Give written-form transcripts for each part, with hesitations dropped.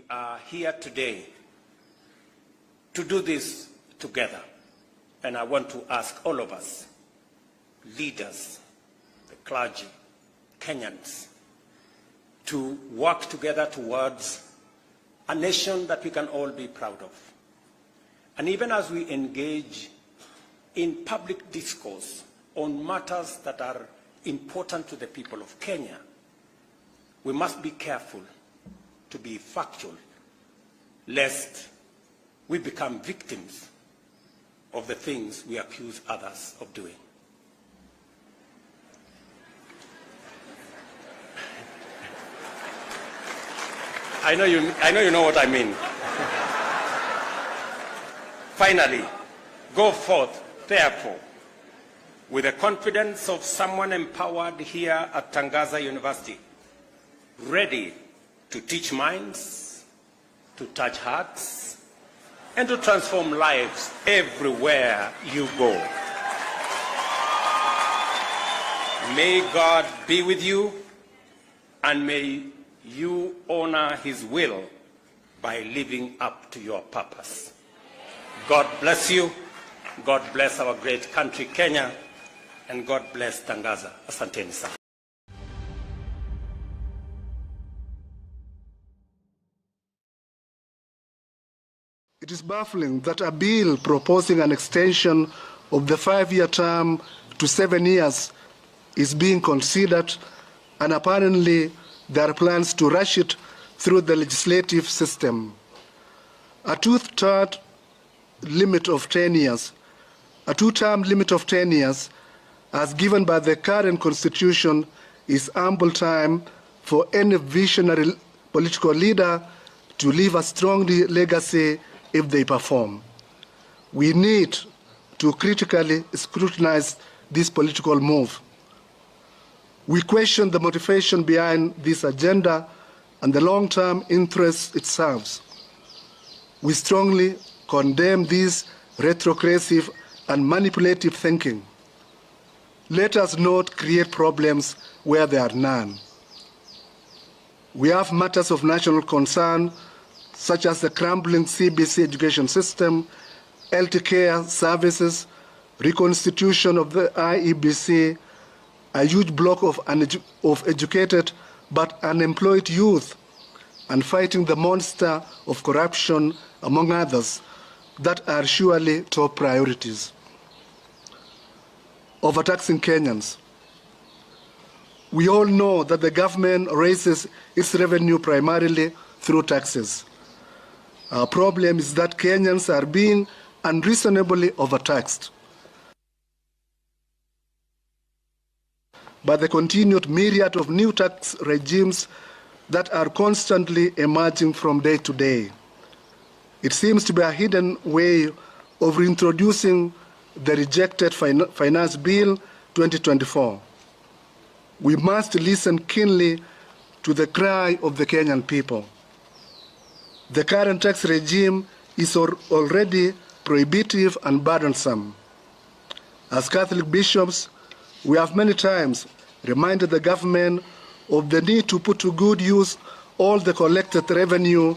are here today to do this together. And I want to ask all of us, leaders, the clergy, Kenyans, to work together towards a nation that we can all be proud of. And even as we engage in public discourse on matters that are important to the people of Kenya, we must be careful to be factual, lest we become victims of the things we accuse others of doing. I know you know what I mean. Finally, go forth, therefore, with the confidence of someone empowered here at Tangaza University, ready to teach minds, to touch hearts, and to transform lives everywhere you go. May God be with you, and may you honor his will by living up to your purpose. God bless you. God bless our great country, Kenya, and God bless Tangaza. Asanteni sana. It is baffling that a bill proposing an extension of the 5-year term to 7 years is being considered, and apparently there are plans to rush it through the legislative system. A two-term limit of 10 years, as given by the current constitution, is ample time for any visionary political leader to leave a strong legacy if they perform. We need to critically scrutinize this political move. We question the motivation behind this agenda and the long-term interests it serves. We strongly condemn this retrogressive and manipulative thinking. Let us not create problems where there are none. We have matters of national concern, such as the crumbling CBC education system, health care services, reconstitution of the IEBC, a huge block of educated but unemployed youth, and fighting the monster of corruption, among others, that are surely top priorities. Overtaxing Kenyans. We all know that the government raises its revenue primarily through taxes. Our problem is that Kenyans are being unreasonably overtaxed by the continued myriad of new tax regimes that are constantly emerging from day to day. It seems to be a hidden way of reintroducing the rejected Finance Bill 2024. We must listen keenly to the cry of the Kenyan people. The current tax regime is already prohibitive and burdensome. As Catholic bishops, we have many times reminded the government of the need to put to good use all the collected revenue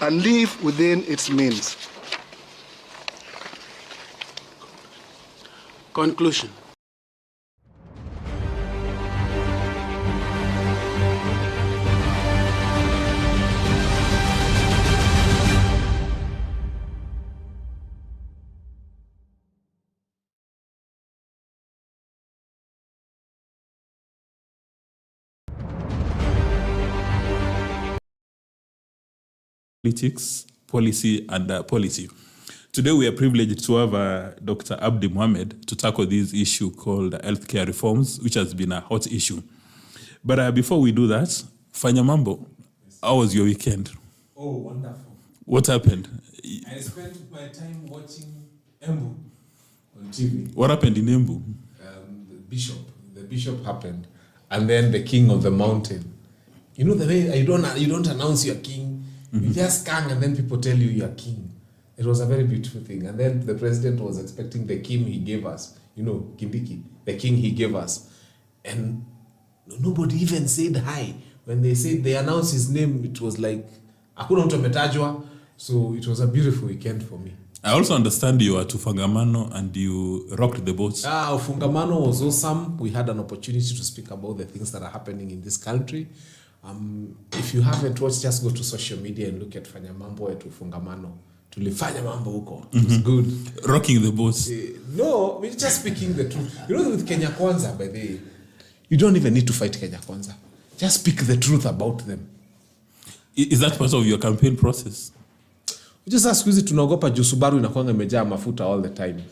and live within its means. Conclusion. Politics, policy, and policy. Today we are privileged to have Dr. Abdi Mohammed to tackle this issue called healthcare reforms, which has been a hot issue. But before we do that, Fanya Mambo, how was your weekend? Oh, wonderful. What happened? I spent my time watching Embu on TV. What happened in Embu? The bishop happened, and then the king of the mountain. You know the way you don't announce you're king. You just come and then people tell you you're king. It was a very beautiful thing. And then the president was expecting the king he gave us, Kindiki, the king he gave us. And nobody even said hi. When they announced his name, it was like Hakuna mtu ametajwa. So it was a beautiful weekend for me. I also understand you are to Fungamano and you rocked the boat. Fungamano was awesome. We had an opportunity to speak about the things that are happening in this country. If you haven't watched, just go to social media and look at Fanya Mambo at Fungamano. Tulifanya Mambo huko. It was good. Rocking the boat. No, we're just speaking the truth. You know, with Kenya Kwanza, by the way, you don't even need to fight Kenya Kwanza. Just speak the truth about them. Is that part of your campaign process? Just ask hizi tunaogopa juu Subaru inakuanga imejaa mafuta all the time.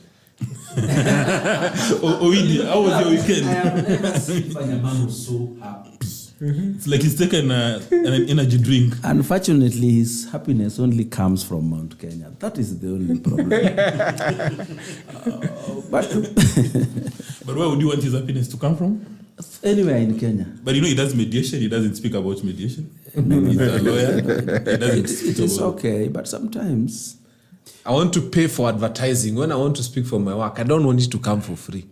Owidi, how was your weekend? I have never seen Fanya Mambo so happy. It's like he's taken an energy drink. Unfortunately, his happiness only comes from Mount Kenya. That is the only problem. But where would you want his happiness to come from? Anywhere in Kenya. But you know, he does mediation. He doesn't speak about mediation. He's a lawyer. He doesn't speak It is about... okay, but sometimes... I want to pay for advertising. When I want to speak for my work, I don't want it to come for free.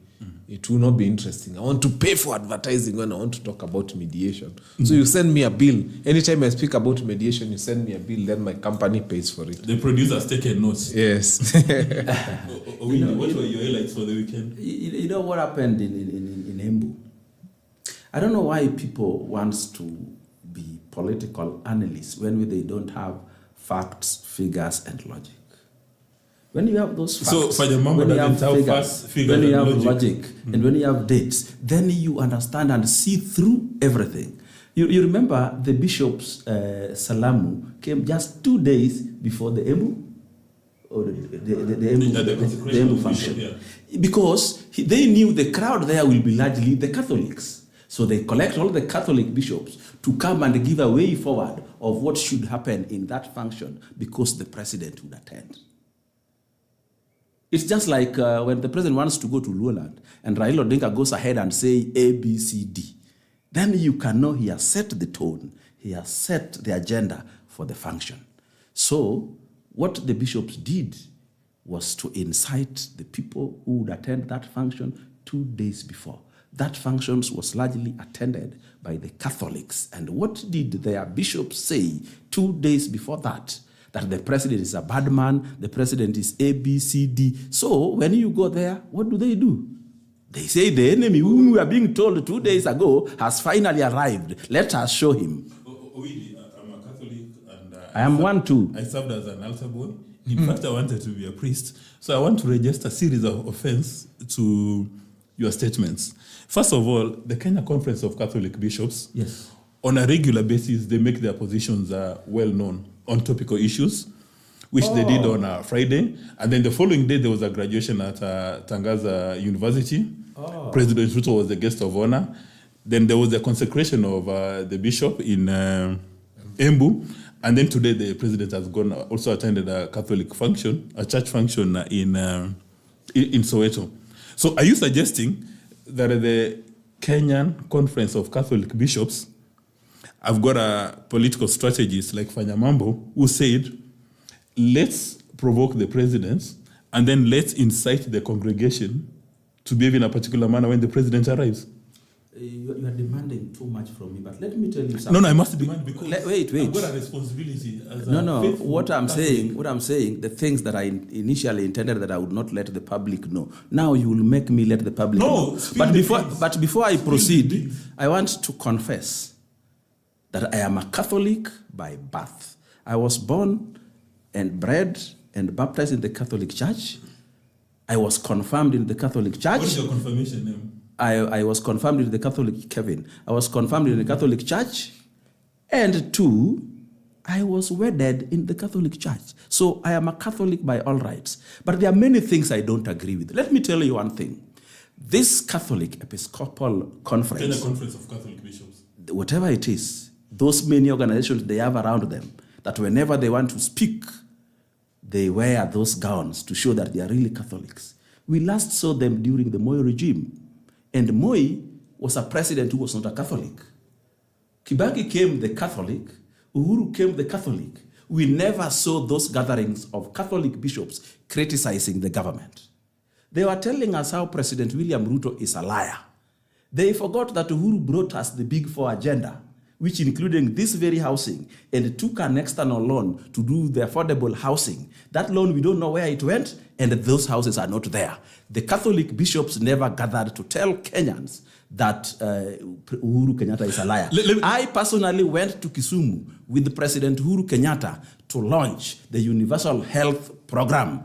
It will not be interesting. I want to pay for advertising when I want to talk about mediation. So you send me a bill. Anytime I speak about mediation, you send me a bill, then my company pays for it. The producer's taken notes. Yes. What were your highlights for the weekend? You know what happened in Embu? I don't know why people want to be political analysts when they don't have facts, figures, and logic. When you have those facts, So, Fanya Mambo when you have doesn't have figures, facts, figures, when you and have logic. logic, and when you have dates, then you understand and see through everything. You remember the bishop's Salamu came just 2 days before the Embu? Or the Embu function. Yeah. Because they knew the crowd there will be largely the Catholics. So they collect all the Catholic bishops to come and give a way forward of what should happen in that function because the president would attend. It's just like when the president wants to go to Luoland and Raila Odinga goes ahead and say A, B, C, D. Then you can know he has set the tone. He has set the agenda for the function. So what the bishops did was to incite the people who would attend that function 2 days before. That function was largely attended by the Catholics. And what did their bishops say 2 days before that? That the president is a bad man, the president is A, B, C, D. So when you go there, what do? They say the enemy whom we are being told 2 days ago has finally arrived. Let us show him. Owidi, I'm a Catholic and I am one too. I served as an altar boy. In fact, I wanted to be a priest. So I want to register a series of offense to your statements. First of all, the Kenya Conference of Catholic Bishops, Yes. on a regular basis, they make their positions well known on topical issues, which they did on a Friday. And then the following day, there was a graduation at Tangaza University. President Ruto was the guest of honor. Then there was the consecration of the bishop in Embu. And then today, the president has also attended a Catholic function, a church function in Soweto. So are you suggesting that the Kenyan Conference of Catholic Bishops have got a political strategist like Fanya Mambo who said, let's provoke the president and then let's incite the congregation to behave in a particular manner when the president arrives? You are demanding too much from me, but let me tell you something. No, I must demand because Wait. I've got a responsibility as No. a faithful What I'm Catholic. saying, the things that I initially intended that I would not let the public know. Now you will make me let the public know. But before I proceed, I want to confess that I am a Catholic by birth. I was born and bred and baptized in the Catholic Church. I was confirmed in the Catholic Church. What is your confirmation name? I was confirmed in the Catholic Kevin. I was confirmed in the Catholic Church. And two, I was wedded in the Catholic Church. So I am a Catholic by all rights. But there are many things I don't agree with. Let me tell you one thing. This Catholic Episcopal Conference, Kenya Conference of Catholic Bishops. whatever it is, those many organizations they have around them, that whenever they want to speak, they wear those gowns to show that they are really Catholics. We last saw them during the Moi regime. And Moi was a president who was not a Catholic. Kibaki came the Catholic, Uhuru came the Catholic. We never saw those gatherings of Catholic bishops criticizing the government. They were telling us how President William Ruto is a liar. They forgot that Uhuru brought us the Big Four agenda, which including this very housing, and took an external loan to do the affordable housing. That loan, we don't know where it went, and those houses are not there. The Catholic bishops never gathered to tell Kenyans that Uhuru Kenyatta is a liar. I personally went to Kisumu with President Uhuru Kenyatta to launch the Universal Health Program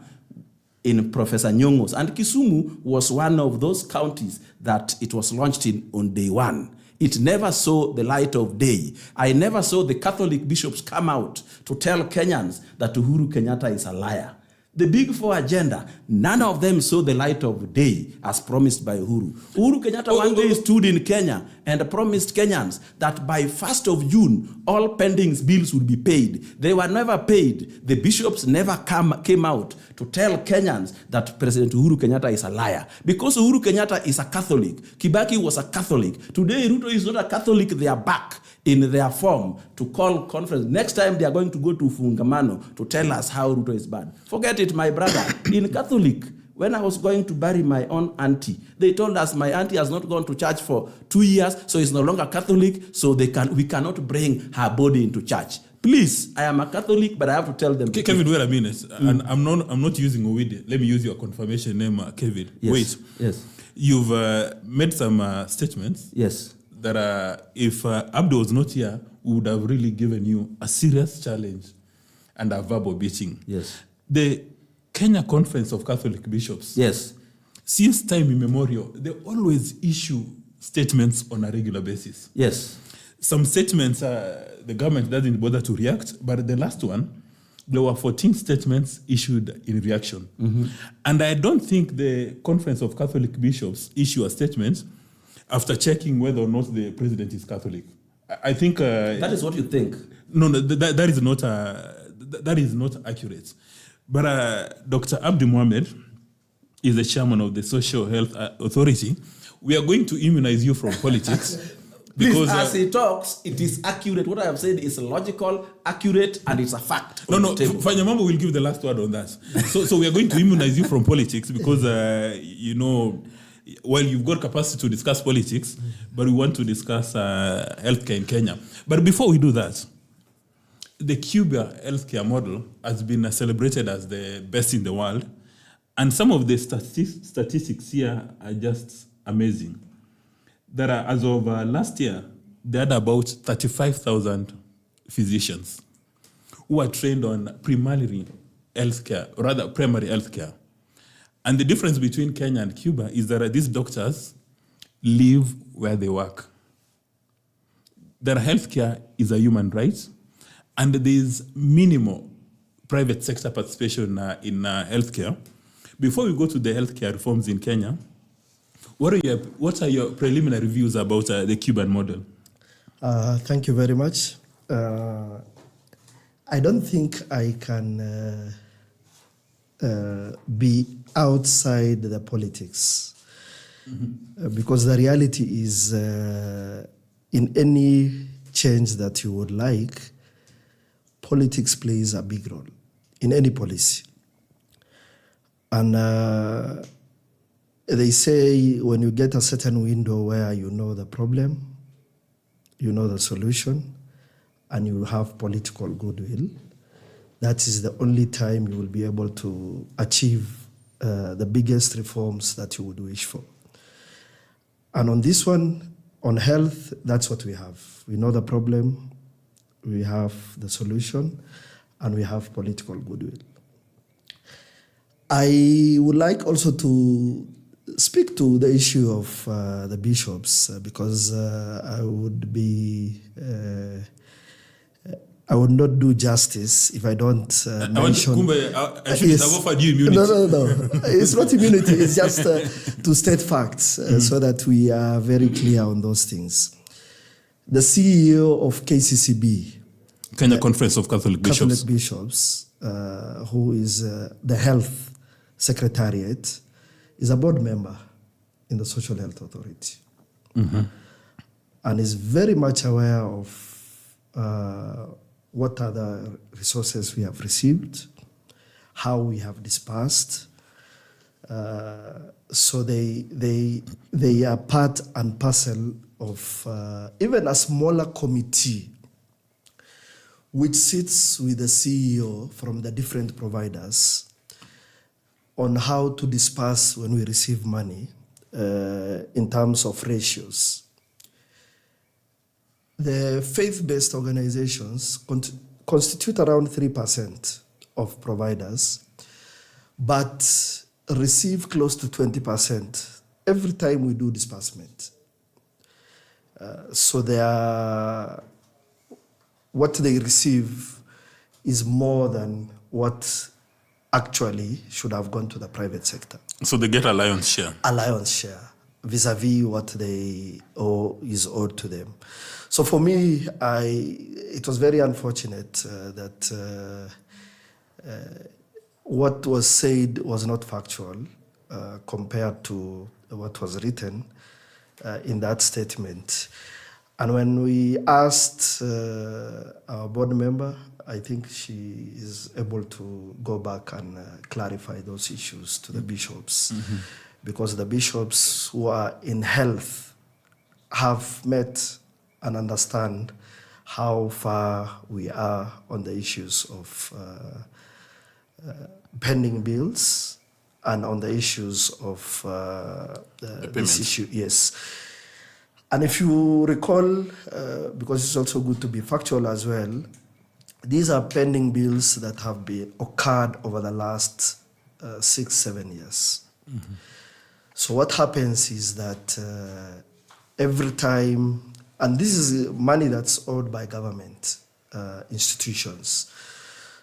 in Professor Nyong'o's. And Kisumu was one of those counties that it was launched in on day one. It never saw the light of day. I never saw the Catholic bishops come out to tell Kenyans that Uhuru Kenyatta is a liar. The Big Four agenda, none of them saw the light of day as promised by Uhuru. Uhuru Kenyatta one day stood in Kenya and promised Kenyans that by 1st of June, all pending bills would be paid. They were never paid. The bishops never came out to tell Kenyans that President Uhuru Kenyatta is a liar. Because Uhuru Kenyatta is a Catholic. Kibaki was a Catholic. Today, Ruto is not a Catholic. They are back in their form to call conference. Next time, they are going to go to Fungamano to tell us how Ruto is bad. Forget it, my brother. In Catholic, when I was going to bury my own auntie, they told us my auntie has not gone to church for 2 years, so is no longer Catholic, so we cannot bring her body into church. Please, I am a Catholic, but I have to tell them. Kevin, wait a minute. And I'm not using Owidi. Let me use your confirmation name, Kevin. Yes. Wait. Yes. You've made some statements. Yes. That if Abdi was not here, we would have really given you a serious challenge and a verbal beating. Yes. The Kenya Conference of Catholic Bishops, Yes. since time immemorial, they always issue statements on a regular basis. Yes. Some statements, the government doesn't bother to react, but the last one, there were 14 statements issued in reaction. Mm-hmm. And I don't think the Conference of Catholic Bishops issue a statement after checking whether or not the president is Catholic. I think... that is what you think. No, that is not accurate. But Dr. Abdi Mohammed is the chairman of the Social Health Authority. We are going to immunize you from politics. Because as he talks, it is accurate. What I have said is logical, accurate, and it's a fact. No, Fanya Mambo will give the last word on that. So we are going to immunize you from politics because, well, you've got capacity to discuss politics, but we want to discuss healthcare in Kenya. But before we do that, the Cuba healthcare model has been celebrated as the best in the world. And some of the statistics here are just amazing. There are, as of last year, they had about 35,000 physicians who are trained on primary healthcare. And the difference between Kenya and Cuba is that these doctors live where they work. Their healthcare is a human right, and there is minimal private sector participation in healthcare. Before we go to the healthcare reforms in Kenya, what are your preliminary views about the Cuban model? Thank you very much. I don't think I can be outside the politics, because the reality is in any change that you would like, politics plays a big role in any policy. And they say when you get a certain window where you know the problem, you know the solution, and you have political goodwill, that is the only time you will be able to achieve the biggest reforms that you would wish for. And on this one, on health, that's what we have. We know the problem, we have the solution, and we have political goodwill. I would like also to speak to the issue of the bishops, because I would not do justice if I don't mention... I should have offered you immunity. No. It's not immunity. It's just to state facts so that we are very clear on those things. The CEO of KCCB, Kenya Conference of Catholic Bishops, who is the health secretariat, is a board member in the Social Health Authority. Mm-hmm. And is very much aware of what are the resources we have received, how we have dispersed, So they are part and parcel of even a smaller committee which sits with the CEO from the different providers on how to disperse when we receive money in terms of ratios. The faith-based organizations constitute around 3% of providers, but receive close to 20% every time we do disbursement. So what they receive is more than what actually should have gone to the private sector. So they get a lion's share. A lion's share vis-a-vis what they owe is owed to them. So for me, it was very unfortunate that what was said was not factual compared to what was written in that statement. And when we asked our board member, I think she is able to go back and clarify those issues to the bishops, because the bishops who are in health have met and understand how far we are on the issues of pending bills and on the issues of this issue. Yes. And if you recall, because it's also good to be factual as well, these are pending bills that have been occurred over the last 6-7 years. So what happens is that every time, and this is money that's owed by government institutions.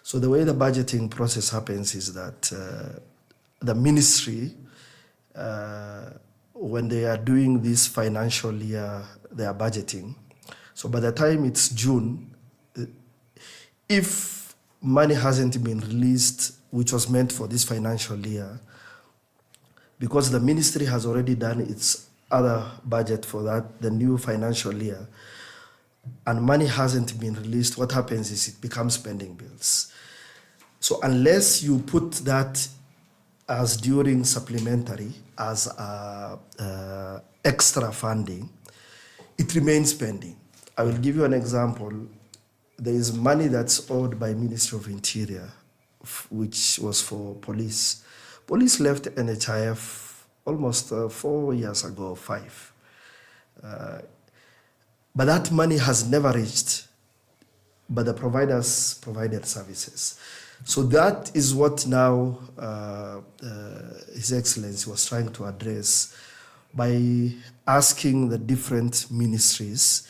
So the way the budgeting process happens is that the ministry, when they are doing this financial year, they are budgeting. So by the time it's June, if money hasn't been released, which was meant for this financial year, because the ministry has already done its other budget for that, the new financial year, and money hasn't been released, what happens is it becomes pending bills. So unless you put that as during supplementary, as extra funding, it remains pending. I will give you an example. There is money that's owed by Ministry of Interior, which was for police. Police left NHIF almost 4 years ago, 5. But that money has never reached, but the providers provided services. So that is what now His Excellency was trying to address by asking the different ministries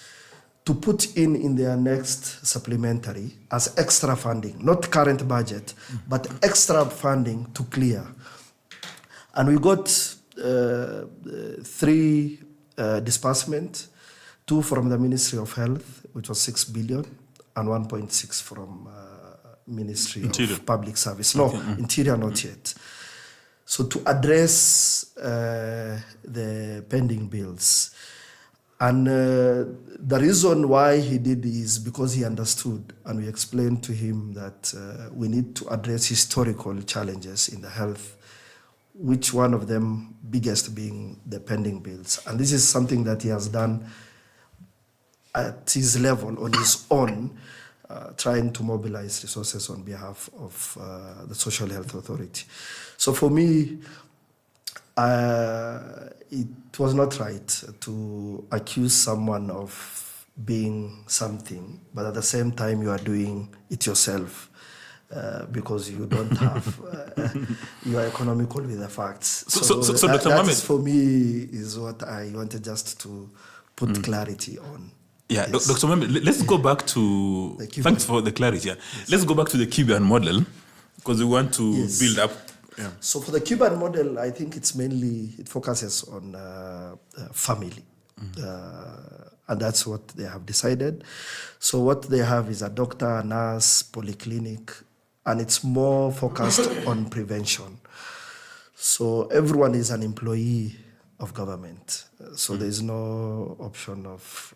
to put in their next supplementary as extra funding, not current budget, but extra funding to clear. And we got 3 disbursements, 2 from the Ministry of Health, which was 6 billion, and 1.6 from Ministry Interior. of Public Service. No, Interior not yet. So to address the pending bills. And the reason why he did is because he understood, and we explained to him that we need to address historical challenges in the health, which one of them biggest being the pending bills. And this is something that he has done at his level, on his own, trying to mobilize resources on behalf of the Social Health Authority. So for me, it was not right to accuse someone of being something, but at the same time you are doing it yourself because you don't have, you are economical with the facts. So Dr. That Mohammed, is, for me, is what I wanted just to put clarity on. Yeah, Yes. Dr. Mambo, let's go back to, thanks for the clarity. Yeah. Yes. Let's go back to the Cuban model, because we want to Yes. build up. Yeah. So for the Cuban model, I think it focuses on family. And that's what they have decided. So what they have is a doctor, a nurse, polyclinic, and it's more focused on prevention. So everyone is an employee of government. So there's no option of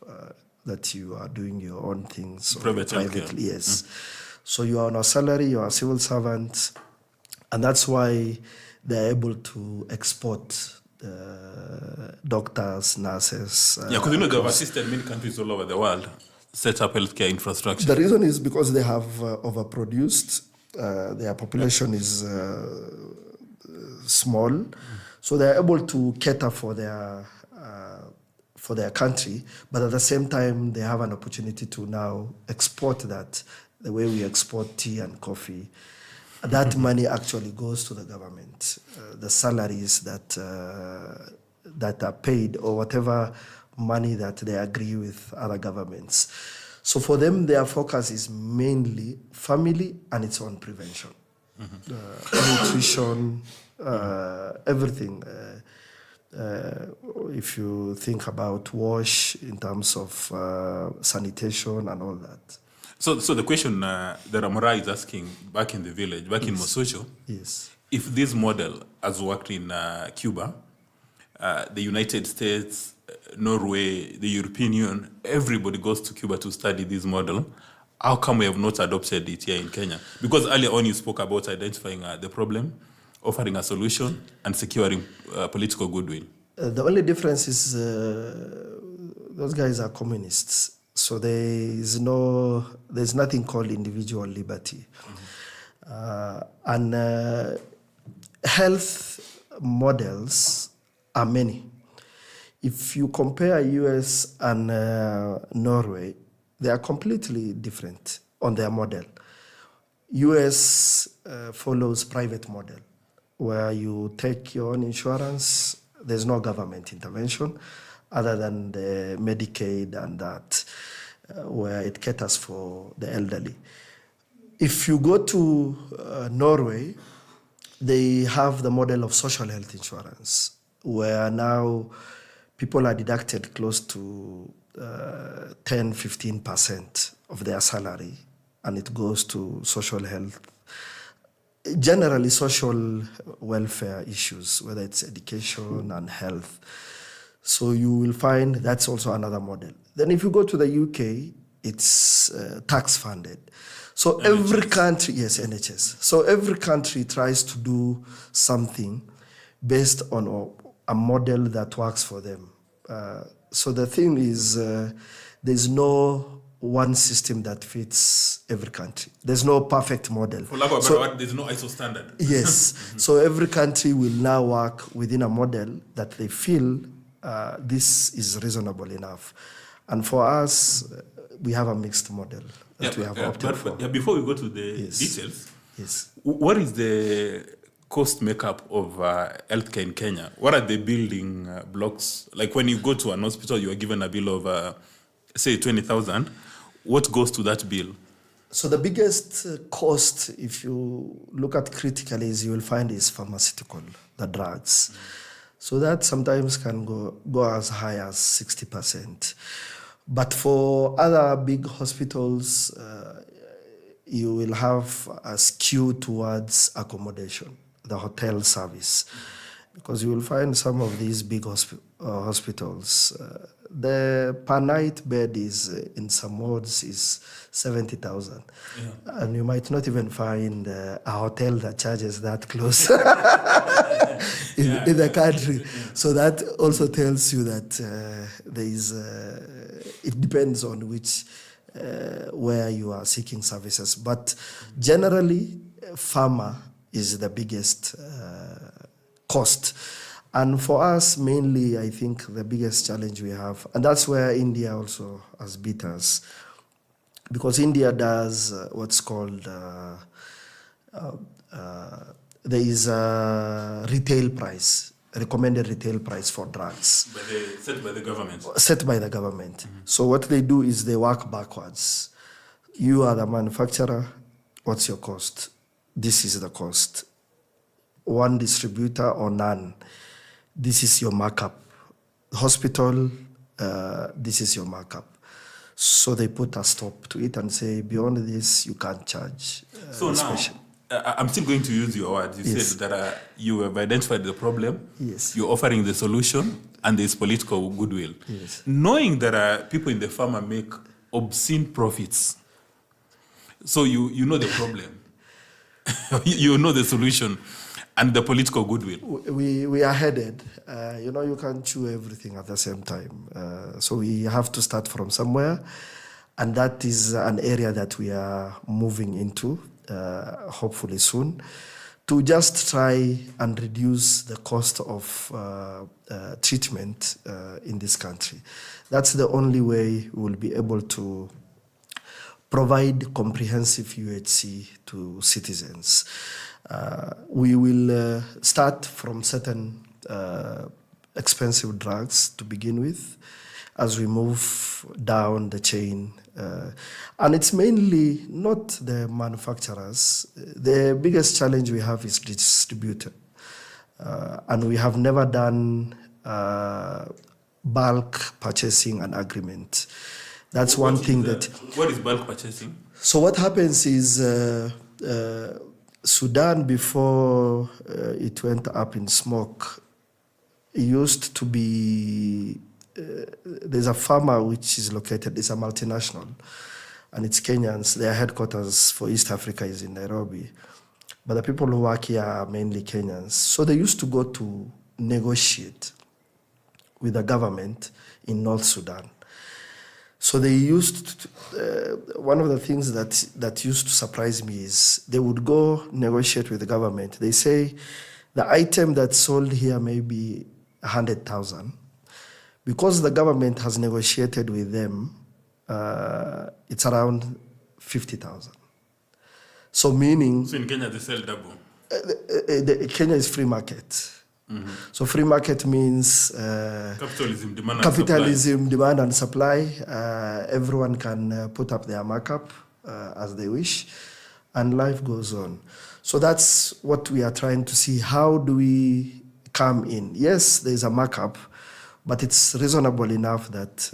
that you are doing your own things privately. Yes. So you are on a salary, you are a civil servant, and that's why they're able to export doctors, nurses. Yeah, because they've assisted many countries all over the world set up healthcare infrastructure. The reason is because they have overproduced. Their population is small, so they're able to cater for their country, but at the same time they have an opportunity to now export that the way we export tea and coffee. That money actually goes to the government. The salaries that are paid, or whatever money that they agree with other governments. So for them, their focus is mainly family and its own prevention. Nutrition, everything. If you think about WASH in terms of sanitation and all that. So the question that Amora is asking back in the village, back in Mosocho, yes, if this model has worked in Cuba, the United States, Norway, the European Union, everybody goes to Cuba to study this model, how come we have not adopted it here in Kenya? Because earlier on you spoke about identifying the problem, offering a solution, and securing political goodwill. The only difference is those guys are communists. So there's nothing called individual liberty. And health models are many. If you compare US and Norway, they are completely different on their model. US follows private model, where you take your own insurance. There's no government intervention other than the Medicaid and that, where it caters for the elderly. If you go to Norway, they have the model of social health insurance, where now people are deducted close to 10-15% of their salary, and it goes to social health, generally social welfare issues, whether it's education and health. So you will find that's also another model. Then if you go to the UK, it's tax funded. So NHS. Every country, yes, NHS. So every country tries to do something based on a model that works for them. So the thing is, there's no one system that fits every country. There's no perfect model. For lack of a better word, there's no ISO standard. Yes. So every country will now work within a model that they feel this is reasonable enough. And for us, we have a mixed model that we have opted for. Before we go to the details, yes, what is the cost makeup of healthcare in Kenya? What are the building blocks? Like when you go to an hospital, you are given a bill of, say, 20,000. What goes to that bill? So the biggest cost, if you look at critically, is you will find is pharmaceutical, the drugs. So that sometimes can go as high as 60%. But for other big hospitals, you will have a skew towards accommodation, the hotel service. Because you will find some of these big hospitals, the per night bed is in some wards is 70,000, and you might not even find a hotel that charges that close in the country. So that also tells you that there is. It depends on which where you are seeking services, but generally, pharma is the biggest cost. And for us, mainly, I think the biggest challenge we have, and that's where India also has beat us, because India does what's called, there is a retail price, recommended retail price for drugs. Set by the government. Set by the government. Mm-hmm. So what they do is they work backwards. You are the manufacturer, what's your cost? This is the cost. One distributor or none. This is your markup. Hospital, this is your markup. So they put a stop to it and say, beyond this, you can't charge. So now, I'm still going to use your words. You said that you have identified the problem, you're offering the solution, and there's political goodwill. Yes. Knowing that people in the pharma make obscene profits, so you know the problem, you know the solution, and the political goodwill. We are headed. You can't chew everything at the same time. So we have to start from somewhere. And that is an area that we are moving into, hopefully soon, to just try and reduce the cost of treatment in this country. That's the only way we will be able to provide comprehensive UHC to citizens. We will start from certain expensive drugs to begin with as we move down the chain. And it's mainly not the manufacturers. The biggest challenge we have is distributor. And we have never done bulk purchasing and agreement. That's one thing that... What is bulk purchasing? So what happens is Sudan, before it went up in smoke, it used to be... there's a farmer which is located, it's a multinational, and it's Kenyans. Their headquarters for East Africa is in Nairobi. But the people who work here are mainly Kenyans. So they used to go to negotiate with the government in North Sudan. So they used to, one of the things that used to surprise me is they would go negotiate with the government. They say the item that's sold here may be 100,000. Because the government has negotiated with them, it's around 50,000. So meaning... So in Kenya they sell double? Kenya is free market. Mm-hmm. So free market means capitalism, demand and supply. Everyone can put up their markup as they wish, and life goes on. So that's what we are trying to see. How do we come in? Yes, there's a markup, but it's reasonable enough that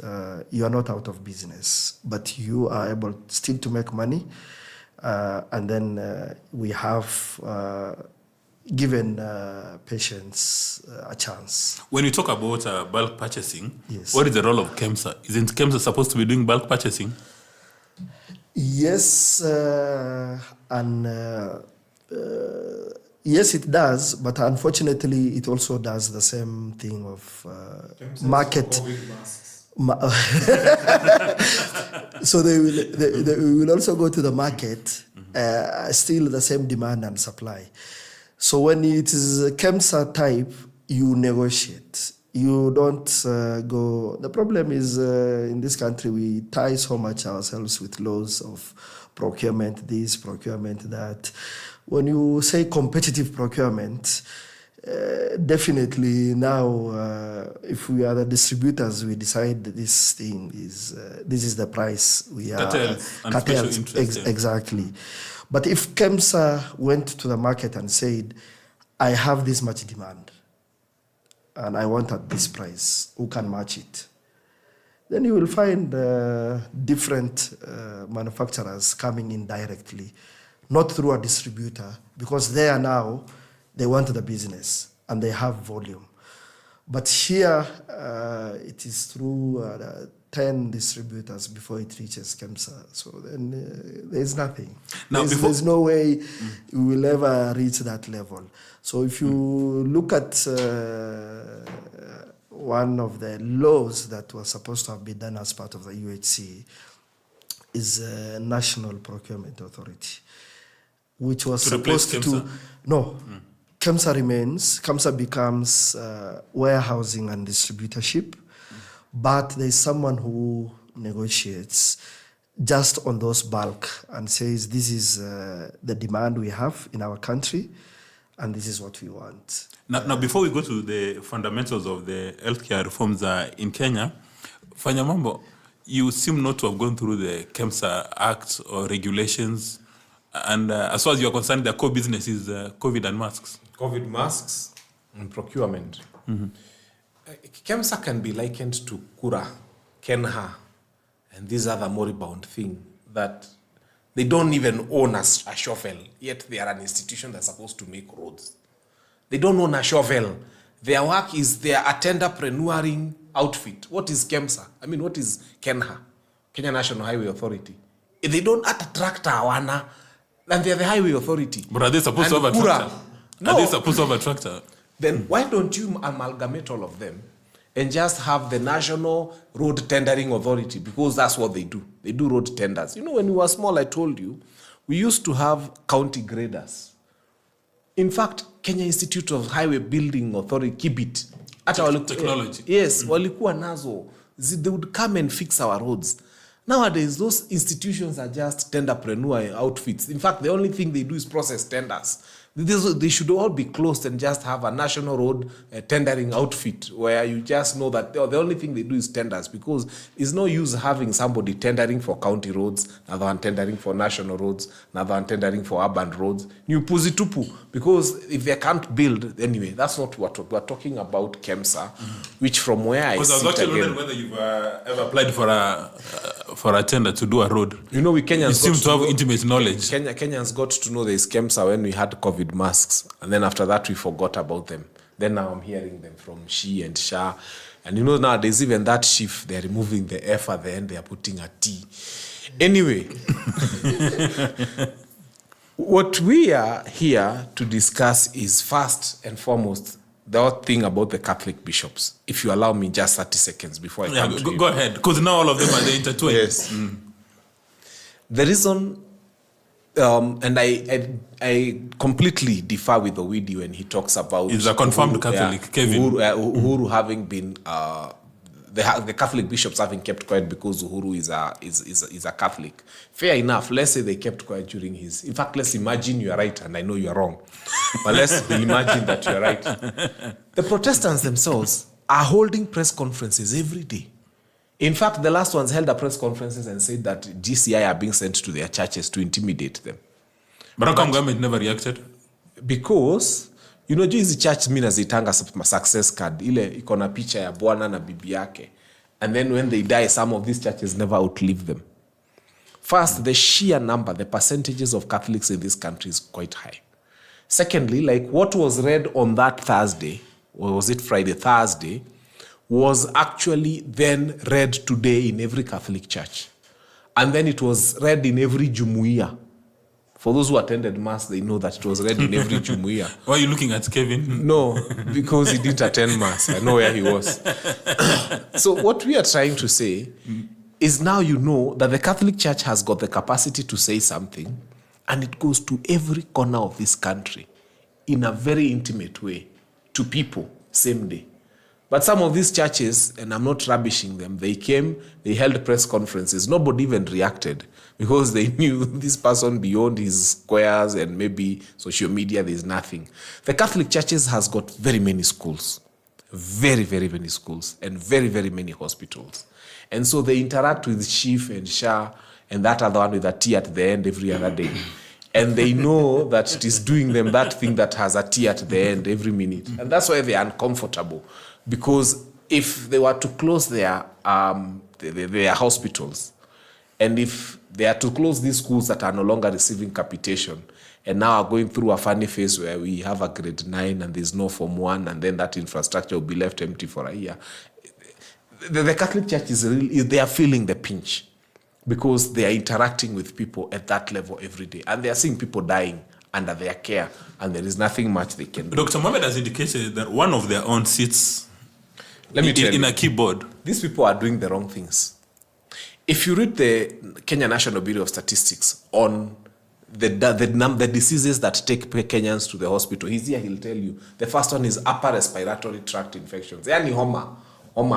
you are not out of business, but you are able still to make money. And then we have given patients a chance. When you talk about bulk purchasing, yes. What is the role of KEMSA? Isn't KEMSA supposed to be doing bulk purchasing? Yes, yes, it does, but unfortunately, it also does the same thing of market. So they will also go to the market, still the same demand and supply. So when it is KEMSA type, you negotiate. You don't go... The problem is in this country, we tie so much ourselves with laws of procurement this, procurement that. When you say competitive procurement, definitely now, if we are the distributors, we decide that this thing is, this is the price we are... Cartels and special interest. Exactly. But if KEMSA went to the market and said, I have this much demand, and I want at this price, who can match it? Then you will find different manufacturers coming in directly, not through a distributor, because they are now, they want the business and they have volume. But here, it is through 10 distributors before it reaches KEMSA. So then there's nothing. Now there's no way we will ever reach that level. So if you look at one of the laws that was supposed to have been done as part of the UHC is National Procurement Authority, which was supposed to... No, KEMSA remains. KEMSA becomes warehousing and distributorship, but there's someone who negotiates just on those bulk and says, this is the demand we have in our country, and this is what we want. Now, before we go to the fundamentals of the healthcare reforms in Kenya, Fanya Mambo, you seem not to have gone through the KEMSA Act or regulations. And as far as you're concerned, the core business is COVID and masks. COVID masks and procurement. Mm-hmm. KEMSA can be likened to Kura, Kenha, and these other moribund things that they don't even own a shovel, yet they are an institution that's supposed to make roads. They don't own a shovel. Their work is they are a tenderpreneuring outfit. What is KEMSA? I mean, what is Kenha, Kenya National Highway Authority? If they don't at a tractor, and they're the highway authority. But are they supposed to have a tractor? Are they supposed to have a tractor? Then why don't you amalgamate all of them and just have the National Road Tendering Authority? Because that's what they do. They do road tenders. You know, when we were small, I told you, we used to have county graders. In fact, Kenya Institute of Highway Building Authority, KIBIT. Technology. Yes, walikuwa nazo. They would come and fix our roads. Nowadays, those institutions are just tenderpreneur outfits. In fact, the only thing they do is process tenders. They should all be closed and just have a national road tendering outfit where you just know that the only thing they do is tenders, because it's no use having somebody tendering for county roads, another one tendering for national roads, another one tendering for urban roads. New puzitupu, because if they can't build, anyway, that's not what we're talking about. KEMSA, which from where I was actually wondering whether you've ever applied for a tender to do a road. You know, we Kenyans you seem to have intimate knowledge. Kenyans got to know there is KEMSA when we had COVID masks, and then after that we forgot about them. Then now I'm hearing them from SHE and SHA, and you know, nowadays even that shift, they're removing the F at the end, they are putting a T. Anyway, what we are here to discuss is first and foremost the whole thing about the Catholic bishops. If you allow me just 30 seconds before I come to you. Go ahead, because now all of them are intertwined. Yes. The reason, and I completely differ with Owidi when he talks about... He's a confirmed Catholic, Kevin. Uhuru having been... the Catholic bishops having kept quiet because Uhuru is a Catholic. Fair enough. Let's say they kept quiet during his... In fact, let's imagine you are right and I know you are wrong. But let's imagine that you are right. The Protestants themselves are holding press conferences every day. In fact, the last ones held a press conferences and said that GCI are being sent to their churches to intimidate them. But how come government never reacted? Because, you know, hizi church mina zitanga success card. Ile iko na picha ya bwana na bibi yake. And then when they die, some of these churches never outlive them. First, the sheer number, the percentages of Catholics in this country is quite high. Secondly, like what was read on that Thursday, or was it Friday, Thursday, was actually then read today in every Catholic church. And then it was read in every Jumuiya. For those who attended Mass, they know that it was read in every Jumuiya. Why are you looking at Kevin? No, because he didn't attend Mass. I know where he was. So what we are trying to say is now you know that the Catholic Church has got the capacity to say something, and it goes to every corner of this country in a very intimate way to people, same day. But some of these churches, and I'm not rubbishing them, they came, they held press conferences. Nobody even reacted because they knew this person beyond his squares and maybe social media, there's nothing. The Catholic churches has got very many schools, very, very many schools, and very, very many hospitals. And so they interact with Chief and SHA and that other one with a T at the end every other day. And they know that it is doing them that thing that has a T at the end every minute. And that's why they're uncomfortable. Because if they were to close their hospitals, and if they are to close these schools that are no longer receiving capitation, and now are going through a funny phase where we have a grade 9 and there's no Form 1, and then that infrastructure will be left empty for a year. The Catholic Church they are feeling the pinch because they are interacting with people at that level every day. And they are seeing people dying under their care, and there is nothing much they can do. Dr. Mohammed has indicated that one of their own sits in a keyboard. These people are doing the wrong things. If you read the Kenya National Bureau of Statistics on the diseases that take Kenyans to the hospital, he's here, he'll tell you. The first one is upper respiratory tract infections. Yani homa. Those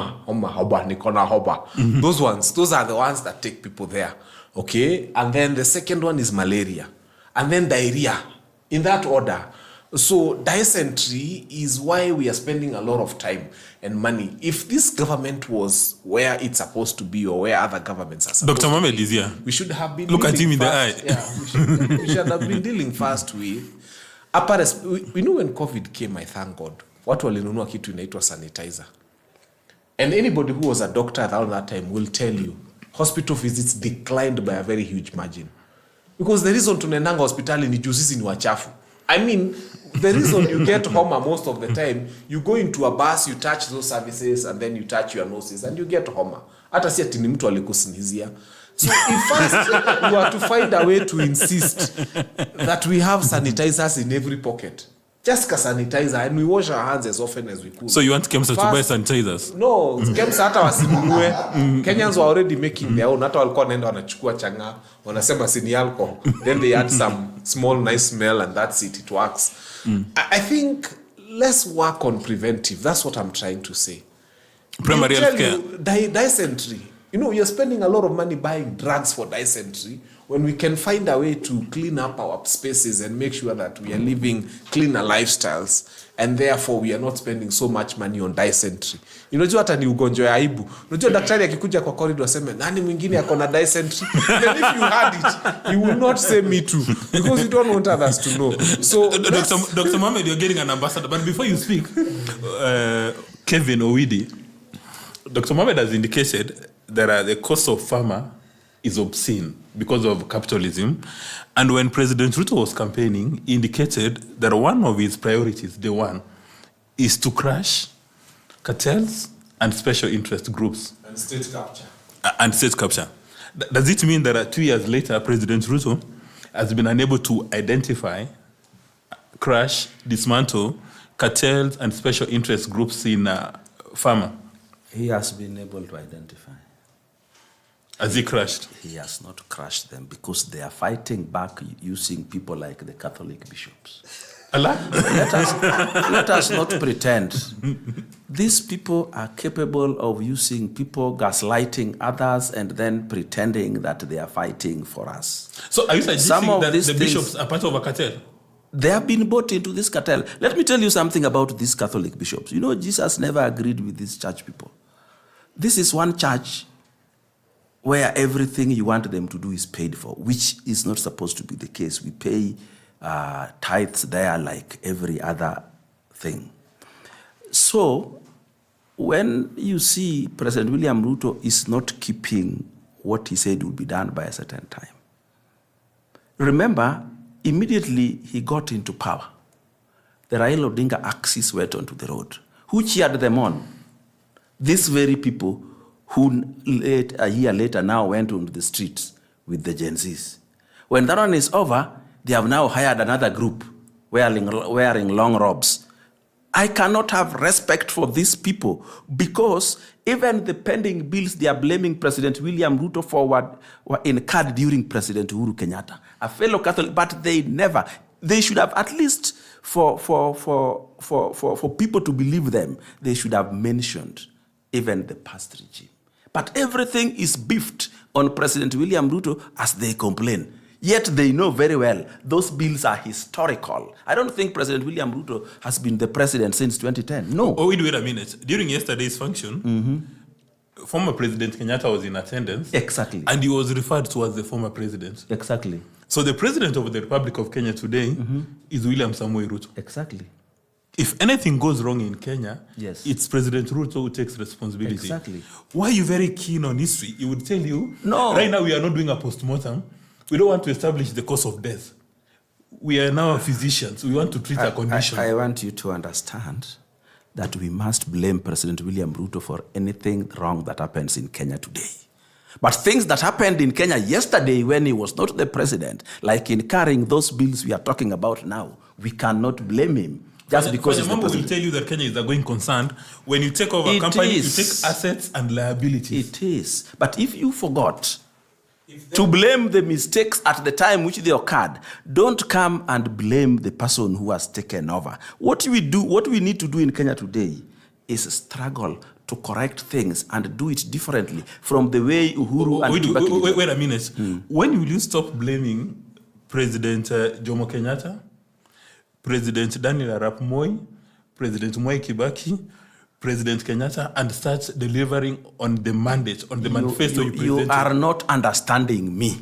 are the ones that take people there. Okay? And then the second one is malaria. And then diarrhea. In that order. So dysentery is why we are spending a lot of time and money. If this government was where it's supposed to be or where other governments are supposed Dr. Mohammed is here. We should have been Look at him in the eye. Yeah, we should have been dealing first with we know when COVID came, I thank God. Watu walinunua kitu inaitwa sanitizer. And anybody who was a doctor around that time will tell you hospital visits declined by a very huge margin. Because the reason tunaendanga hospitali ni juu sisi ni wachafu. I mean, the reason you get homa most of the time, you go into a bus, you touch those services, and then you touch your noses, and you get homa. Hata si ati ni mtu alikusinizia. So if first you are to find a way to insist that we have sanitizers in every pocket, just a sanitizer, and we wash our hands as often as we could. So you want KEMSA to buy sanitizers? No, KEMSA hata wasinunue. Kenyans were already making their own. Hata walikuwa naenda wanachukua changa, wanasema si ni alcohol. Then they add some small nice smell and that's it. It works. I think let's work on preventive. That's what I'm trying to say. Primary health care. Dysentery. You know, you're spending a lot of money buying drugs for dysentery when we can find a way to clean up our spaces and make sure that we are living cleaner lifestyles, and therefore we are not spending so much money on dysentery. Unajua hata ni ugonjwa ya aibu. Unajua daktari akikuja kwa corridor aseme nani mwingine ako na dysentery? Then if you had it, you will not say me too, because you don't want others to know. So Dr. Mohammed, you're getting an ambassador. But before you speak, Kevin Owidi, Dr. Mohammed has indicated that the cost of farmer is obscene because of capitalism. And when President Ruto was campaigning, he indicated that one of his priorities, the one, is to crush cartels and special interest groups. And state capture. And state capture. Does it mean that 2 years later, President Ruto has been unable to identify, crush, dismantle cartels and special interest groups in farmer? He has been able to identify. Has he crushed? He has not crushed them because they are fighting back using people like the Catholic bishops. Allah? Let us not pretend. These people are capable of using people, gaslighting others, and then pretending that they are fighting for us. So are you suggesting that the bishops are part of a cartel? They have been bought into this cartel. Let me tell you something about these Catholic bishops. You know, Jesus never agreed with these church people. This is one church where everything you want them to do is paid for, which is not supposed to be the case. We pay tithes there like every other thing. So when you see President William Ruto is not keeping what he said would be done by a certain time, remember, immediately he got into power, the Raila Odinga axis went onto the road. Who cheered them on? These very people who a year later now went onto the streets with the Gen Zs. When that one is over, they have now hired another group wearing long robes. I cannot have respect for these people because even the pending bills they are blaming President William Ruto for were incurred during President Uhuru Kenyatta, a fellow Catholic, but they should have at least for people to believe them, they should have mentioned even the past regime. But everything is beefed on President William Ruto as they complain. Yet they know very well those bills are historical. I don't think President William Ruto has been the president since 2010. No. Oh, wait a minute. During yesterday's function, former President Kenyatta was in attendance. Exactly. And he was referred to as the former president. Exactly. So the president of the Republic of Kenya today is William Samoei Ruto. Exactly. If anything goes wrong in Kenya, yes, it's President Ruto who takes responsibility. Exactly. Why are you very keen on history? He would tell you, no, right now we are not doing a postmortem. We don't want to establish the cause of death. We are now physicians. We want to treat a condition. I want you to understand that we must blame President William Ruto for anything wrong that happens in Kenya today. But things that happened in Kenya yesterday when he was not the president, like in carrying those bills we are talking about now, we cannot blame him. Just because he's the Mambo president. will tell you that Kenya is a going concern. When you take over a company, you take assets and liabilities. It is. But if you forgot to blame the mistakes at the time which they occurred, don't come and blame the person who has taken over. What we need to do in Kenya today is struggle to correct things and do it differently from the way Uhuru and Kibaki. Wait a minute. When will you stop blaming President Jomo Kenyatta, President Daniel Arap Moi, President Mwai Kibaki, President Kenyatta, and start delivering on the mandate, on the manifesto you presented? You are not understanding me.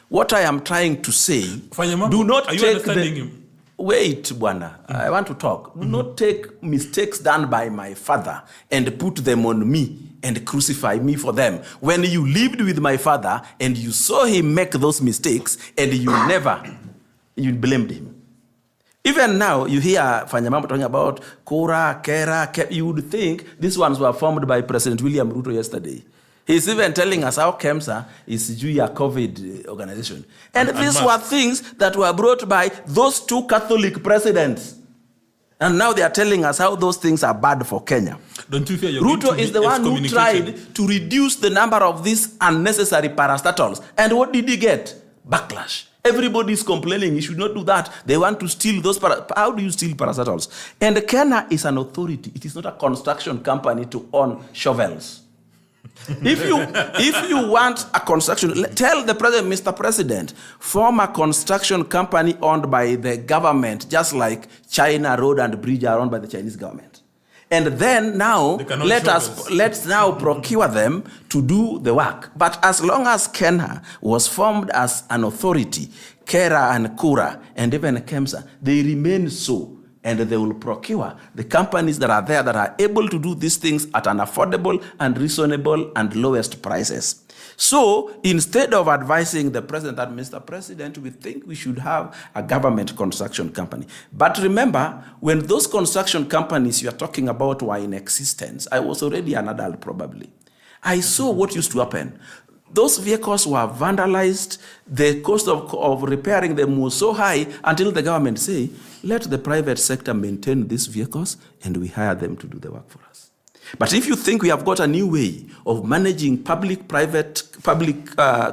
What I am trying to say, Fanya, do not are you take understanding him? Wait, Bwana, I want to talk. Do not take mistakes done by my father and put them on me and crucify me for them. When you lived with my father and you saw him make those mistakes and you blamed him. Even now, you hear Fanya Mambo talking about Kura, Kera, you would think these ones were formed by President William Ruto yesterday. He's even telling us how KEMSA is a COVID organization. And these were things that were brought by those two Catholic presidents. And now they are telling us how those things are bad for Kenya. Don't you fear you're going Ruto to is be the one who excommunicated? tried to reduce the number of these unnecessary parastatals. And what did he get? Backlash. Everybody is complaining he should not do that. They want to steal those. How do you steal parastatals? And Kenya is an authority. It is not a construction company to own shovels. If you want a construction, tell the president, Mr. President, form a construction company owned by the government, just like China Road and Bridge are owned by the Chinese government. And then now, let's now procure them to do the work. But as long as Kenya was formed as an authority, Kera and Kura and even Kemsa, they remain so. And they will procure the companies that are there that are able to do these things at an affordable and reasonable and lowest prices. So instead of advising the president that, Mr. President, we think we should have a government construction company. But remember, when those construction companies you are talking about were in existence, I was already an adult probably. I saw what used to happen. Those vehicles were vandalized. The cost of repairing them was so high until the government say, let the private sector maintain these vehicles and we hire them to do the work for us. But if you think we have got a new way of managing public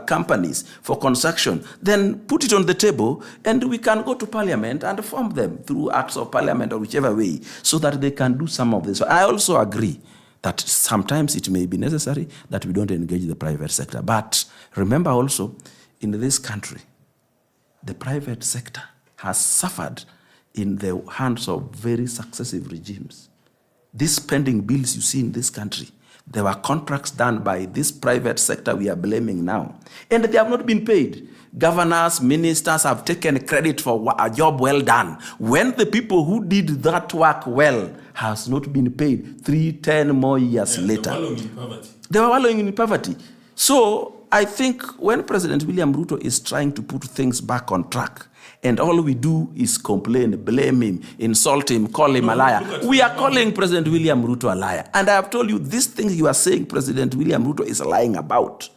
companies for construction, then put it on the table and we can go to parliament and form them through acts of parliament or whichever way so that they can do some of this. I also agree that sometimes it may be necessary that we don't engage the private sector. But remember also, in this country, the private sector has suffered in the hands of very successive regimes. These spending bills you see in this country, there were contracts done by this private sector we are blaming now, and they have not been paid. Governors, ministers have taken credit for a job well done, when the people who did that work well has not been paid 3-10 more years later. They were wallowing in poverty. So I think when President William Ruto is trying to put things back on track, and all we do is complain, blame him, insult him, call him a liar, we are calling President William Ruto a liar. And I have told you, these things you are saying President William Ruto is lying about,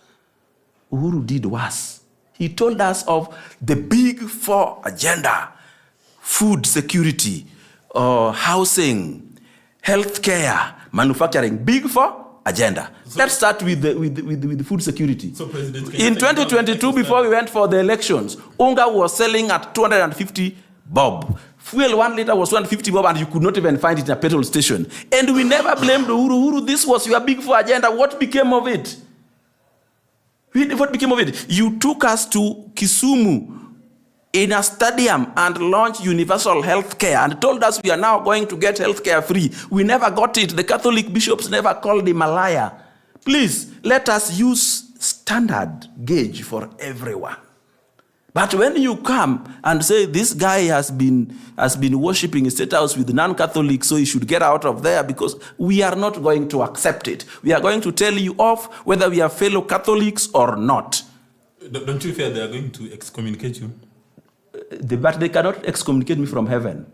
Uhuru did worse. He told us of the big four agenda: food security, housing, healthcare, manufacturing. Big four agenda. Let's start with the food security. So in 2022, before we went for the elections, Unga was selling at 250 bob. Fuel 1 liter was 250 bob, and you could not even find it in a petrol station. And we never blamed Uhuru. This was your big four agenda. What became of it? What became of it? You took us to Kisumu in a stadium and launched universal health care and told us we are now going to get health care free. We never got it. The Catholic bishops never called him a liar. Please, let us use standard gauge for everyone. But when you come and say this guy has been worshipping a state house with non-Catholics, so he should get out of there, because we are not going to accept it. We are going to tell you off whether we are fellow Catholics or not. Don't you fear they are going to excommunicate you? But they cannot excommunicate me from heaven.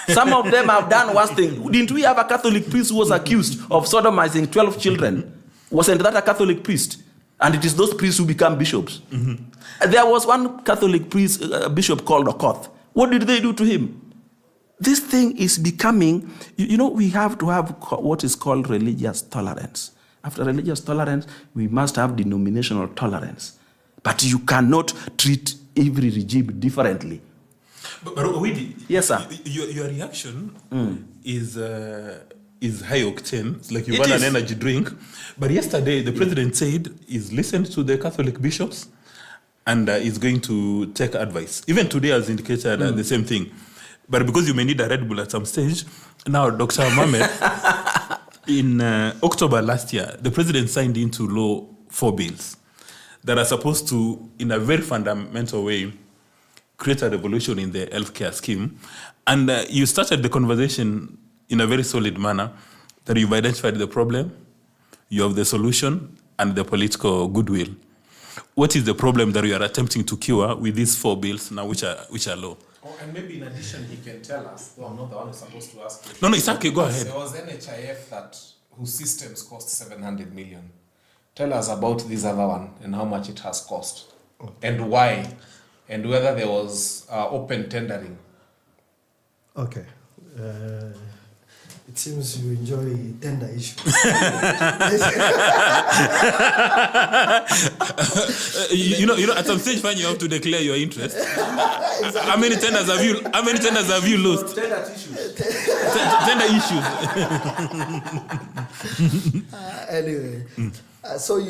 Some of them have done worse things. Didn't we have a Catholic priest who was accused of sodomizing 12 children? Wasn't that a Catholic priest? And it is those priests who become bishops. Mm-hmm. There was one Catholic priest, bishop called Okoth. What did they do to him? This thing is becoming, we have to have what is called religious tolerance. After religious tolerance, we must have denominational tolerance. But you cannot treat every regime differently. But Owidi, yes, sir. Your reaction is high octane. It's like you want an energy drink. But yesterday, the president said he's listened to the Catholic bishops and is going to take advice. Even today, has indicated the same thing. But because you may need a Red Bull at some stage, now Dr. Mohammed, in October last year, the president signed into law 4 bills that are supposed to, in a very fundamental way, create a revolution in the healthcare scheme. And you started the conversation in a very solid manner, that you've identified the problem, you have the solution, and the political goodwill. What is the problem that you are attempting to cure with these 4 bills now, which are law? Oh, and maybe in addition, he can tell us. No, I'm not the one who's supposed to ask you. No, it's okay. Go ahead. There was NHIF whose systems cost 700 million. Tell us about this other one and how much it has cost, and why, and whether there was open tendering. Okay. It seems you enjoy tender issues. You know, at some stage, Fanya, you have to declare your interest. Exactly. How many tenders have you lost? Tender issues. Tender issues. Anyway, so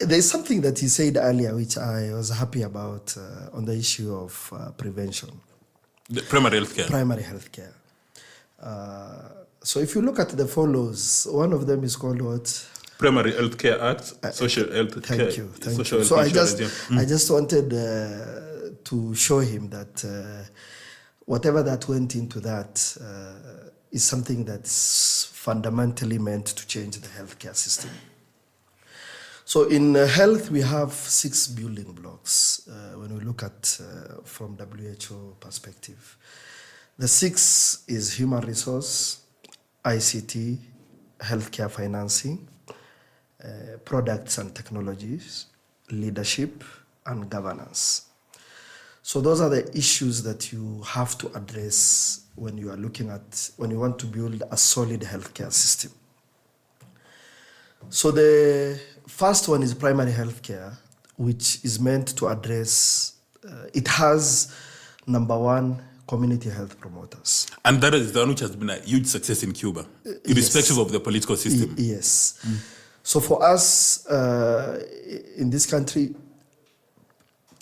there's something that you said earlier which I was happy about on the issue of prevention. The primary health care. Primary health care. So if you look at the follows, one of them is called what? Primary Health Care Act, Social Health Care. Thank you. So I just wanted to show him that whatever that went into that is something that's fundamentally meant to change the healthcare system. So in health, we have 6 building blocks when we look at from WHO perspective. The 6 is human resource, ICT, healthcare financing, products and technologies, leadership, and governance. So those are the issues that you have to address when you are when you want to build a solid healthcare system. So the first one is primary healthcare, which is meant to address, it has, number 1, community health promoters. And that is the one which has been a huge success in Cuba, irrespective of the political system. Yes. So for us in this country,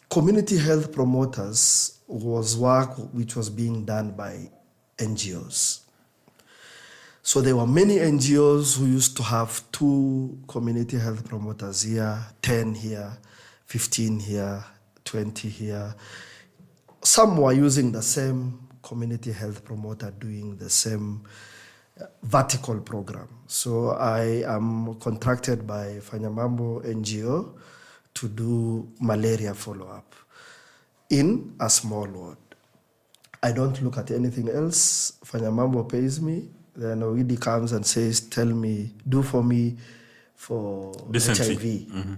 community health promoters was work which was being done by NGOs. So there were many NGOs who used to have 2 community health promoters here, 10 here, 15 here, 20 here. Some were using the same community health promoter doing the same vertical program. So I am contracted by Fanya Mambo NGO to do malaria follow-up in a small ward. I don't look at anything else. Fanya Mambo pays me. Then Owidi comes and says, tell me, do for me for Dysentery. HIV. Mm-hmm.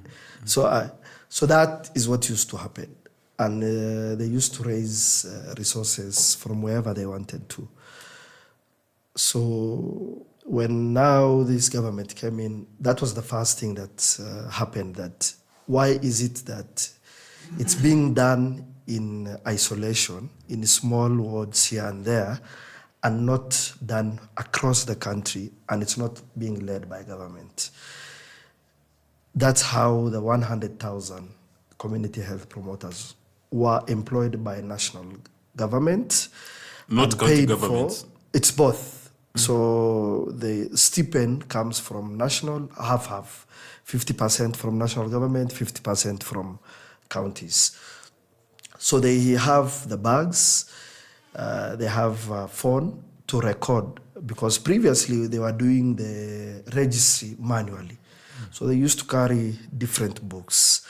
So that is what used to happen. And they used to raise resources from wherever they wanted to. So when now this government came in, that was the first thing that happened. That why is it that it's being done in isolation, in small wards here and there, and not done across the country, and it's not being led by government? That's how the 100,000 community health promoters were employed by national government. Not county governments. It's both. So the stipend comes from national, half, 50% from national government, 50% from counties. So they have the bags, they have a phone to record, because previously they were doing the registry manually. So they used to carry different books.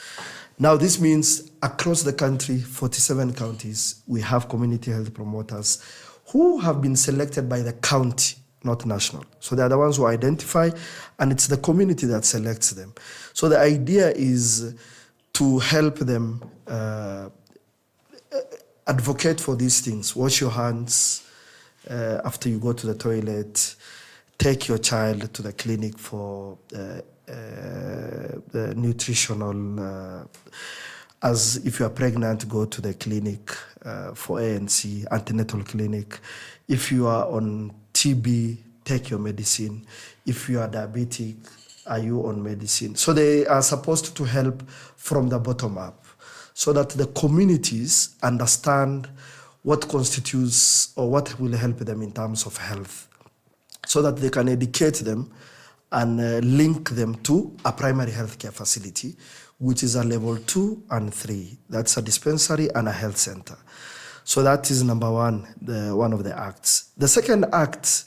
Now this means across the country, 47 counties, we have community health promoters who have been selected by the county, not national. So they are the ones who identify, and it's the community that selects them. So the idea is to help them advocate for these things. Wash your hands after you go to the toilet. Take your child to the clinic for the nutritional, as if you are pregnant, go to the clinic for ANC, antenatal clinic. If you are on TB, take your medicine. If you are diabetic, are you on medicine? So they are supposed to help from the bottom up, so that the communities understand what constitutes or what will help them in terms of health, so that they can educate them and link them to a primary healthcare facility, which is a level 2 and 3. That's a dispensary and a health center. So that is number 1, one of the acts. The second act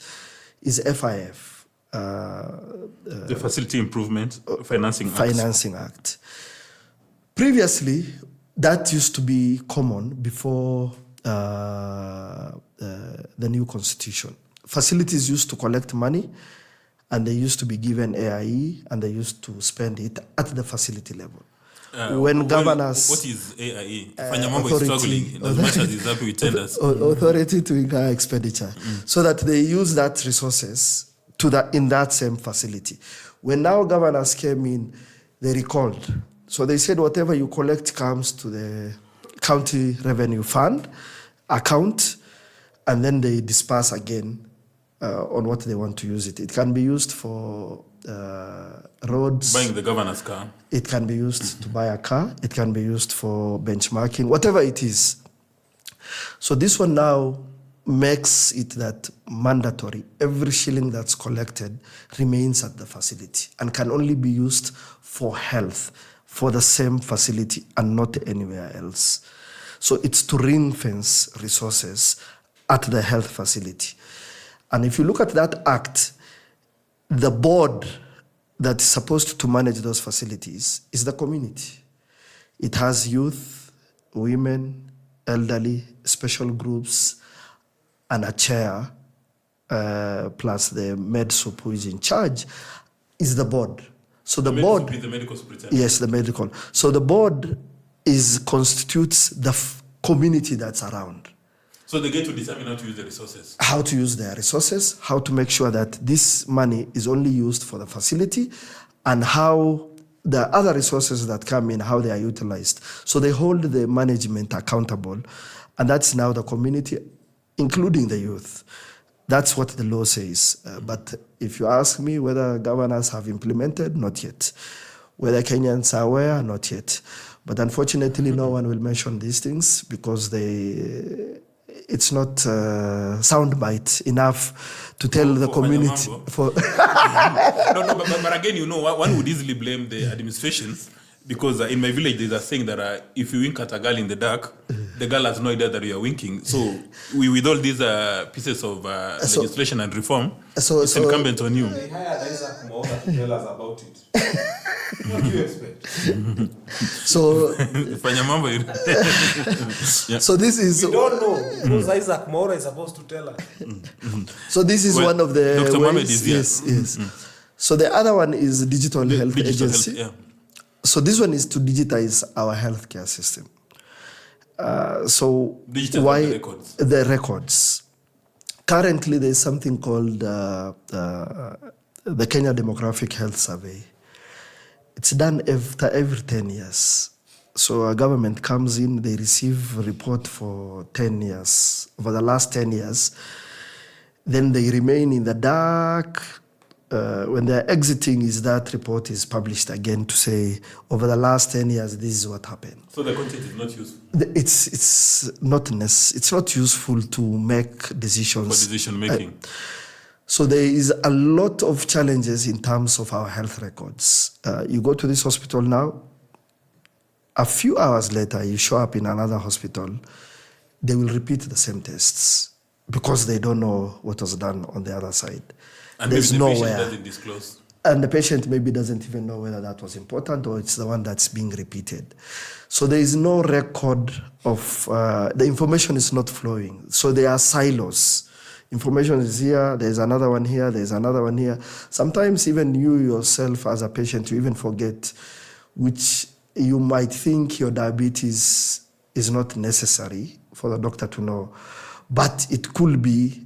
is FIF. The Facility Improvement Financing Act. Previously, that used to be common before the new constitution. Facilities used to collect money, and they used to be given AIE, and they used to spend it at the facility level. when governors... What is AIE? Fanya Mambo is struggling as much as he's happy with tenders. Authority to incur expenditure. So that they use that resources in that same facility. When now governors came in, they recalled. So they said whatever you collect comes to the county revenue fund account, and then they disperse again on what they want to use it. It can be used for roads. Buying the governor's car. It can be used to buy a car. It can be used for benchmarking, whatever it is. So this one now makes it that mandatory. Every shilling that's collected remains at the facility and can only be used for health, for the same facility and not anywhere else. So it's to ring-fence resources at the health facility. And if you look at that act, the board that is supposed to manage those facilities is the community. It has youth, women, elderly, special groups, and a chair, plus the MedSup who is in charge, is the board. So the board... The medical superintendent. Yes, the medical. So the board constitutes the community that's around. So they get to determine how to use the resources. How to use their resources, how to make sure that this money is only used for the facility, and how the other resources that come in, how they are utilized. So they hold the management accountable, and that's now the community, including the youth. That's what the law says. But if you ask me whether governors have implemented, not yet. Whether Kenyans are aware, not yet. But unfortunately, no one will mention these things because it's not soundbite enough to tell the community. But again, one would easily blame the administrations because in my village there's a saying that if you wink at a girl in the dark, the girl has no idea that you are winking. So with all these pieces of legislation and reform, it's incumbent on you. They hired Isaac Mohammed to tell us about it. What do you expect? So, Fanya Mambo. Yeah. So this is... We don't know because Isaac Mohammed is supposed to tell us. So this is one of the Dr. Mohammed is here. Yes. So the other one is Digital Health Agency. Health, yeah. So this one is to digitize our healthcare system. So Digitize why the records. The records? Currently, there is something called the Kenya Demographic Health Survey. It's done after every 10 years. So a government comes in, they receive a report for 10 years. Over the last 10 years, then they remain in the dark. When they're exiting, that report is published again to say, over the last 10 years, this is what happened. So the content is not useful? It's not useful to make decisions. For decision making. So there is a lot of challenges in terms of our health records. You go to this hospital now, a few hours later, you show up in another hospital, they will repeat the same tests because they don't know what was done on the other side. And there's maybe the patient nowhere. doesn't disclose. And the patient maybe doesn't even know whether that was important or it's the one that's being repeated. So there is no record of, the information is not flowing. So there are silos. Information is here, there's another one here, there's another one here. Sometimes even you yourself as a patient, you even forget which you might think your diabetes is not necessary for the doctor to know, but it could be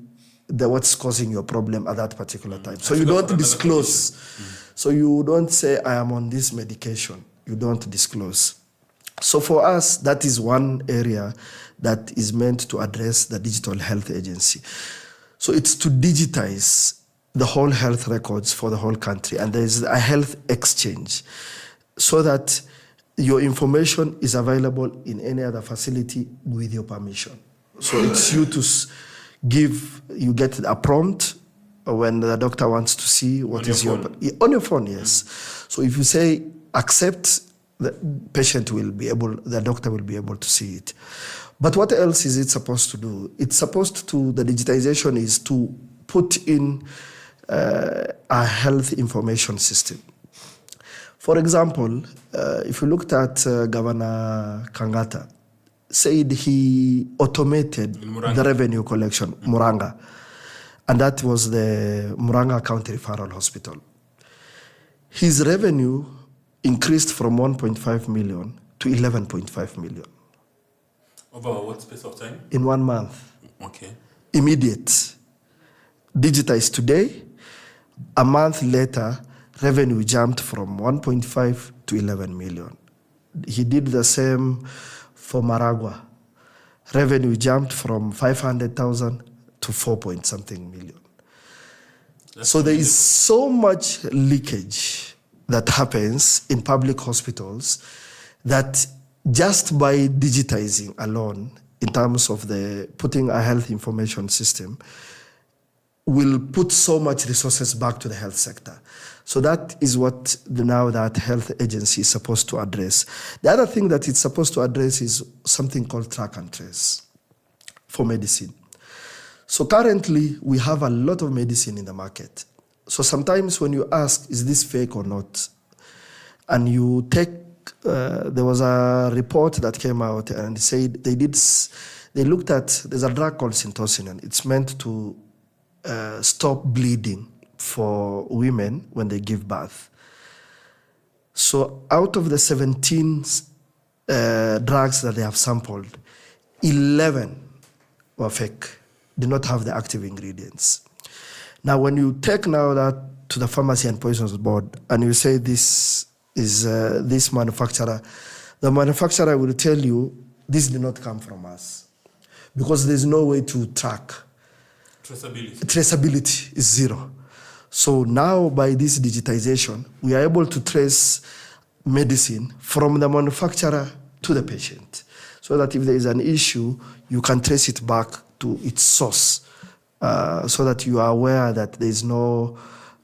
what's causing your problem at that particular time. So you don't disclose. So you don't say, I am on this medication. You don't disclose. So for us, that is one area that is meant to address the Digital Health Agency. So it's to digitize the whole health records for the whole country. And there's a health exchange so that your information is available in any other facility with your permission. So it's you to you get a prompt when the doctor wants to see what is your phone. On your phone, yes. So if you say accept, the doctor will be able to see it. But what else is it supposed to do? The digitization is to put in a health information system. For example, if you looked at Governor Kangata, said he automated the revenue collection, Muranga, and that was the Muranga County Referral Hospital. His revenue increased from 1.5 million to 11.5 million. Over what space of time? In 1 month. Okay. Immediate. Digitized today, a month later, revenue jumped from 1.5 to 11 million. He did the same for Maragua. Revenue jumped from 500,000 to 4-point-something million. So there is so much leakage that happens in public hospitals that just by digitizing alone, in terms of the putting a health information system, will put so much resources back to the health sector. So that is what now that health agency is supposed to address. The other thing that it's supposed to address is something called track and trace for medicine. So currently, we have a lot of medicine in the market. So sometimes when you ask, is this fake or not? And you take, there was a report that came out and said they looked at, there's a drug called syntocinon. It's meant to stop bleeding for women when they give birth. So out of the 17 drugs that they have sampled, 11 were fake, did not have the active ingredients. Now, when you take now that to the Pharmacy and Poisons Board and you say this is this manufacturer, the manufacturer will tell you this did not come from us because there's no way to track. Traceability is zero. So now by this digitization, we are able to trace medicine from the manufacturer to the patient so that if there is an issue, you can trace it back to its source so that you are aware that there is no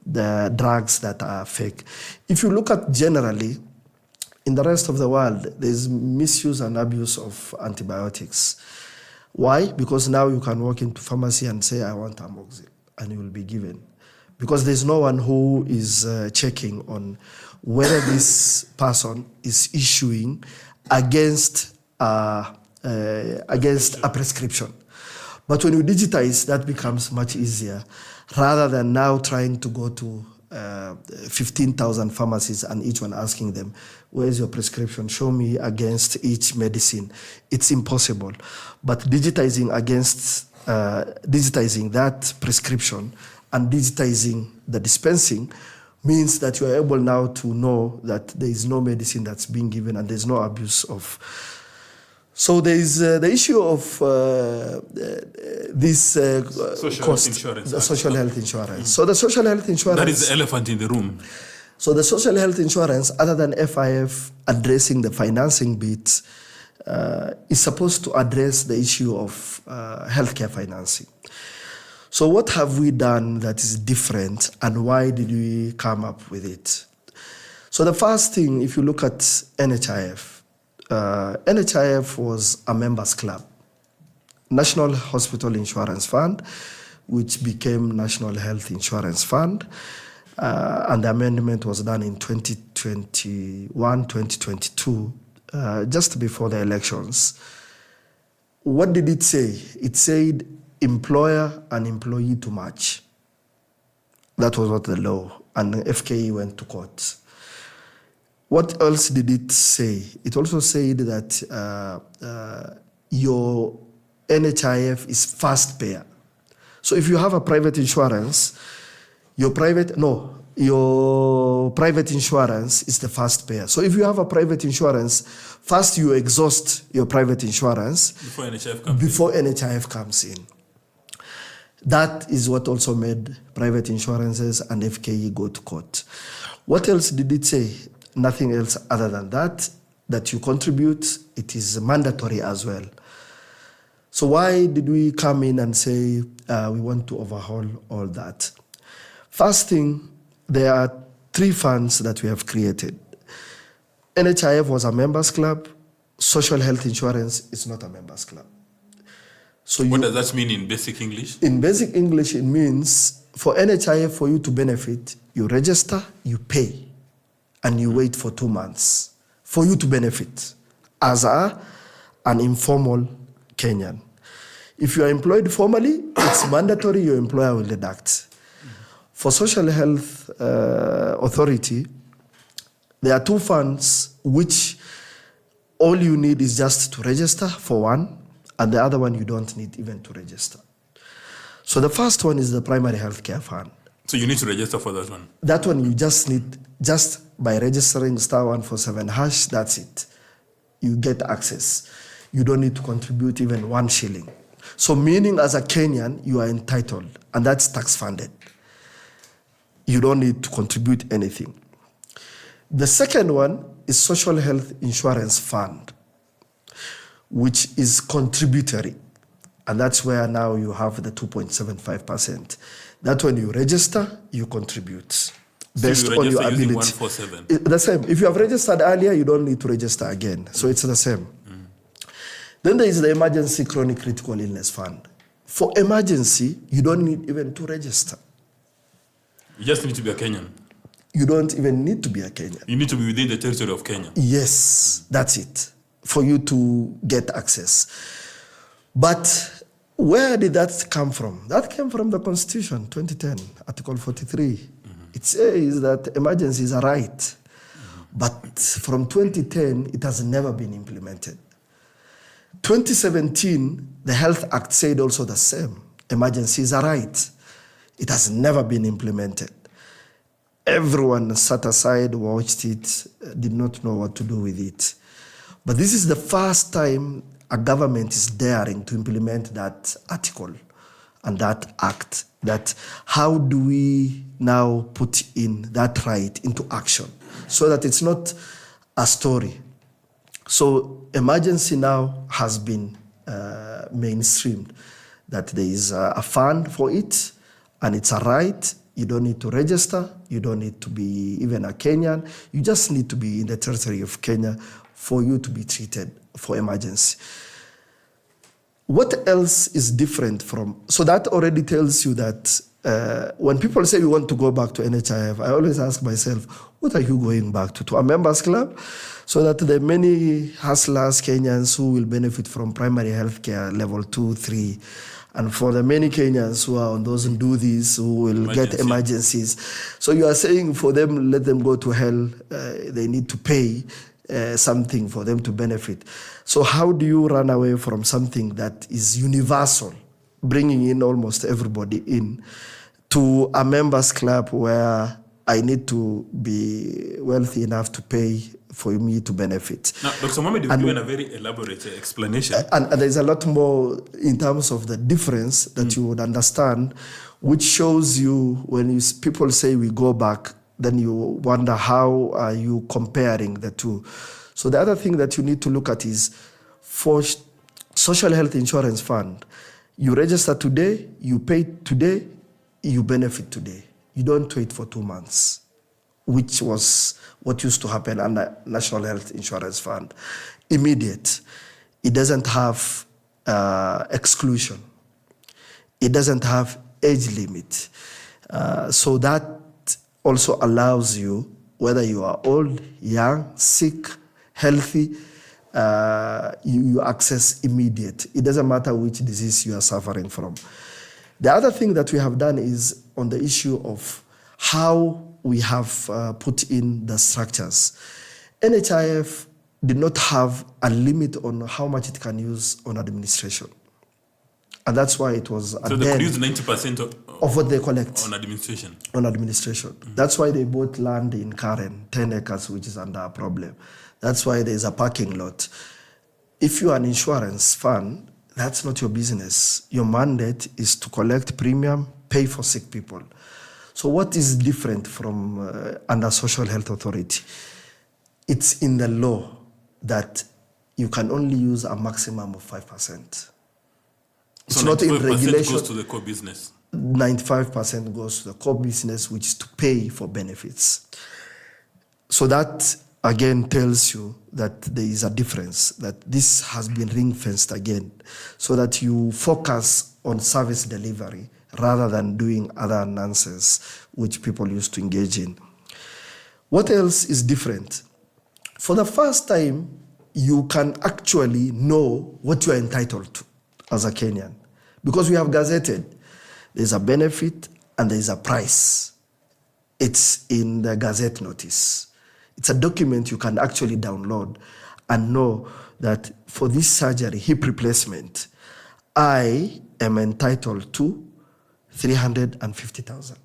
the drugs that are fake. If you look at generally, in the rest of the world, there's misuse and abuse of antibiotics. Why? Because now you can walk into pharmacy and say, I want amoxil, and you will be given. Because there's no one who is checking on whether this person is issuing against a prescription. But when you digitize, that becomes much easier, rather than now trying to go to 15,000 pharmacies and each one asking them, where's your prescription? Show me against each medicine. It's impossible. But digitizing that prescription and digitizing the dispensing means that you are able now to know that there is no medicine that's being given and there's no abuse of. So there is the issue of this social cost, health insurance. the social health insurance. So the social health insurance. That is the elephant in the room. So the social health insurance, other than FIF addressing the financing bit, is supposed to address the issue of healthcare financing. So what have we done that is different and why did we come up with it? So the first thing, if you look at NHIF, NHIF was a members club, National Hospital Insurance Fund, which became National Health Insurance Fund, and the amendment was done in 2021, 2022, just before the elections. What did it say? It said employer and employee to match. That was what the law, and FKE went to court. What else did it say? It also said that your NHIF is fast payer. So if you have a private insurance, your private insurance is the fast payer. So if you have a private insurance, first you exhaust your private insurance Before NHIF comes in. That is what also made private insurances and FKE go to court. What else did it say? Nothing else other than that you contribute, it is mandatory as well. So why did we come in and say we want to overhaul all that? First thing, there are 3 funds that we have created. NHIF was a members club. Social health insurance is not a members club. So what does that mean in basic English? In basic English, it means for NHIF, for you to benefit, you register, you pay, and you wait for 2 months for you to benefit as an informal Kenyan. If you are employed formally, it's mandatory, your employer will deduct. For social health authority, There are two funds which all you need is just to register for one, and the other one you don't need even to register. So the first one is the primary health care fund. So you need to register for that one? That one you just need, just by registering *147#, that's it. You get access. You don't need to contribute even 1 shilling. So meaning as a Kenyan, you are entitled, and that's tax funded. You don't need to contribute anything. The second one is Social Health Insurance Fund, which is contributory. And that's where now you have the 2.75%. That when you register, you contribute based on your ability. 147. The same. If you have registered earlier, you don't need to register again. So it's the same. Then there is the Emergency Chronic Critical Illness Fund. For emergency, you don't need even to register. You just need to be a Kenyan. You don't even need to be a Kenyan. You need to be within the territory of Kenya. Yes, that's it, for you to get access. But where did that come from? That came from the Constitution, 2010, Article 43. It says that emergency is a right. But from 2010, it has never been implemented. 2017, the Health Act said also the same. Emergency is a right. It has never been implemented. Everyone sat aside, watched it, did not know what to do with it. But this is the first time a government is daring to implement that article and that act. That how do we now put in that right into action so that it's not a story. So emergency now has been mainstreamed, that there is a fund for it and it's a right. You don't need to register. You don't need to be even a Kenyan. You just need to be in the territory of Kenya for you to be treated for emergency. What else is different from... So that already tells you that when people say we want to go back to NHIF, I always ask myself, what are you going back to? To a members club? So that the many hustlers, Kenyans who will benefit from primary health care level 2, 3, and for the many Kenyans who are on those and do this, who will get emergencies. So you are saying for them, let them go to hell, they need to pay something for them to benefit. So how do you run away from something that is universal, bringing in almost everybody in, to a members club where I need to be wealthy enough to pay for me to benefit? Now, Dr. Mohammed, you've given a very elaborate explanation. And there's a lot more in terms of the difference that you would understand, which shows you when people say we go back, then you wonder how are you comparing the two. So the other thing that you need to look at is for Social Health Insurance Fund, you register today, you pay today, you benefit today. You don't wait for 2 months, which was what used to happen under National Health Insurance Fund. Immediate. It doesn't have exclusion. It doesn't have age limit. So that also allows you, whether you are old, young, sick, healthy, you access immediate. It doesn't matter which disease you are suffering from. The other thing that we have done is on the issue of how we have put in the structures. NHIF did not have a limit on how much it can use on administration. And that's why it was... So they could use 90% of what they collect. On administration. On administration. Mm-hmm. That's why they bought land in Karen, 10 acres, which is under a problem. That's why there's a parking lot. If you are an insurance fund, that's not your business. Your mandate is to collect premium, pay for sick people. So what is different from under Social Health Authority? It's in the law that you can only use a maximum of 5%. It's not in regulation. Goes to the core business. 95% goes to the core business, which is to pay for benefits. So that again tells you that there is a difference, that this has been ring-fenced again, so that you focus on service delivery rather than doing other nonsense which people used to engage in. What else is different? For the first time, you can actually know what you are entitled to as a Kenyan, because we have gazetted. There's a benefit and there's a price. It's in the Gazette notice. It's a document you can actually download and know that for this surgery, hip replacement, I am entitled to 350,000.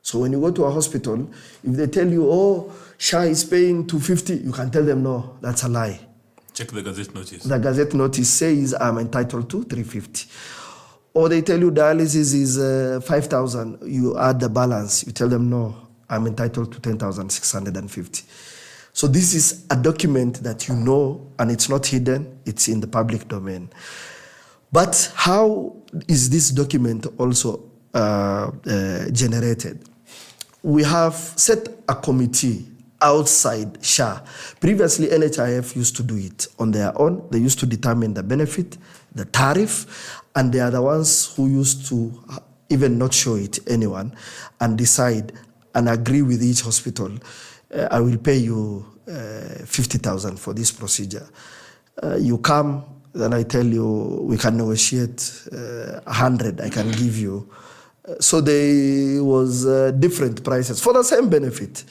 So when you go to a hospital, if they tell you, oh, SHA is paying 250, you can tell them, no, that's a lie. Check the Gazette notice. The Gazette notice says I'm entitled to 350. Or they tell you dialysis is 5,000, you add the balance, you tell them, no, I'm entitled to 10,650. So this is a document that you know, and it's not hidden, it's in the public domain. But how is this document also generated? We have set a committee outside SHA. Previously, NHIF used to do it on their own. They used to determine the benefit, the tariff, and they are the ones who used to even not show it to anyone and decide and agree with each hospital, I will pay you 50,000 for this procedure. You come, then I tell you, we can negotiate 100, I can give you. So there was different prices for the same benefit.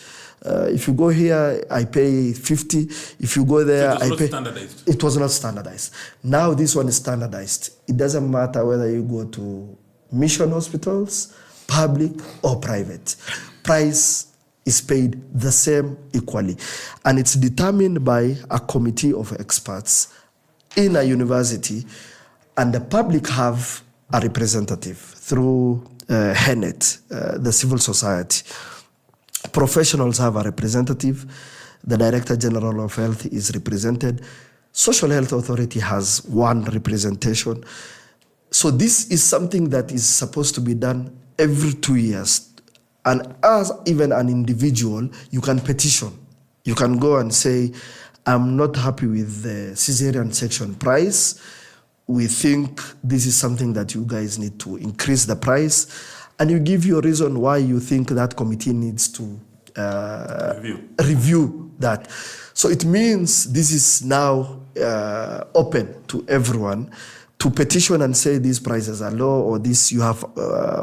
If you go here, I pay 50. If you go there, I pay. Standardized. It was not standardized. Now this one is standardized. It doesn't matter whether you go to mission hospitals, public or private. Price is paid the same equally. And it's determined by a committee of experts in a university, and the public have a representative through HENET, the civil society. Professionals have a representative. The Director General of Health is represented. Social Health Authority has one representation. So this is something that is supposed to be done every 2 years. And as even an individual, you can petition. You can go and say, I'm not happy with the cesarean section price. We think this is something that you guys need to increase the price. And you give your reason why you think that committee needs to review that. So it means this is now open to everyone to petition and say these prices are low, or this you have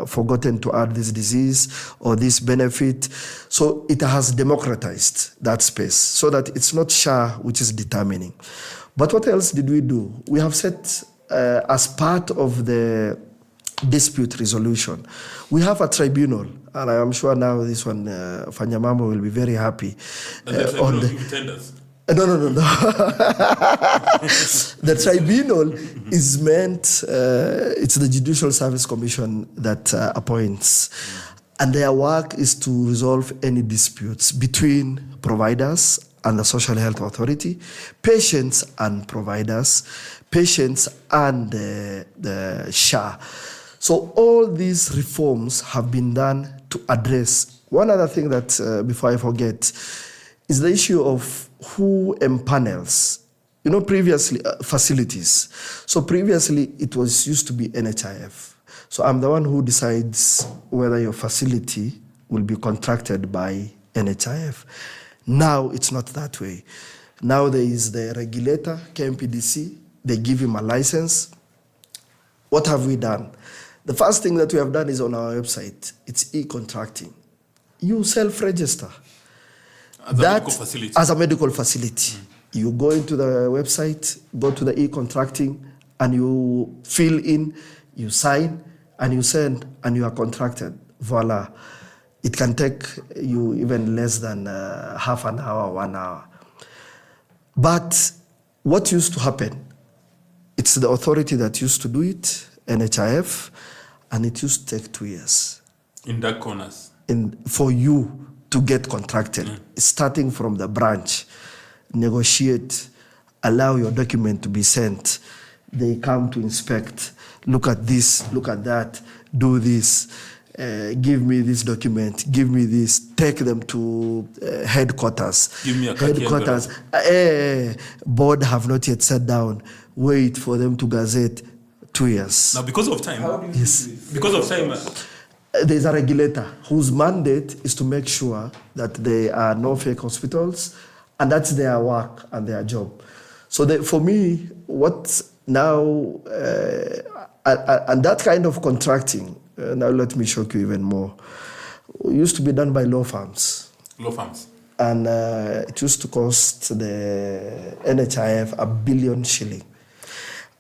forgotten to add this disease or this benefit. So it has democratized that space so that it's not SHA which is determining. But what else did we do? We have set as part of the dispute resolution, we have a tribunal, and I am sure now this one, Fanya Mambo will be very happy. On the tenders. No. The tribunal is meant, it's the Judicial Service Commission that appoints, and their work is to resolve any disputes between providers and the Social Health Authority, patients and providers, patients and the SHA. So all these reforms have been done to address. One other thing that, before I forget, is the issue of who empanels. You know, previously, facilities. So previously, it was used to be NHIF. So I'm the one who decides whether your facility will be contracted by NHIF. Now, it's not that way. Now there is the regulator, KMPDC. They give him a license. What have we done? The first thing that we have done is on our website. It's e-contracting. You self-register. As a medical facility. As a medical facility. You go into the website, go to the e-contracting, and you fill in, you sign, and you send, and you are contracted. Voila. It can take you even less than half an hour, 1 hour. But what used to happen? It's the authority that used to do it, NHIF, and it used to take 2 years. In dark corners. For you to get contracted, starting from the branch, negotiate, allow your document to be sent. They come to inspect, look at this, look at that, do this, give me this document, give me this, take them to headquarters. Give me a headquarters. Board have not yet sat down, wait for them to gazette. 2 years. Now, because of time. Yes. Because of time. There's a regulator whose mandate is to make sure that there are no fake hospitals, and that's their work and their job. So for me, what now, and that kind of contracting, now let me shock you even more, used to be done by law firms. Law firms. and it used to cost the NHIF 1 billion shilling.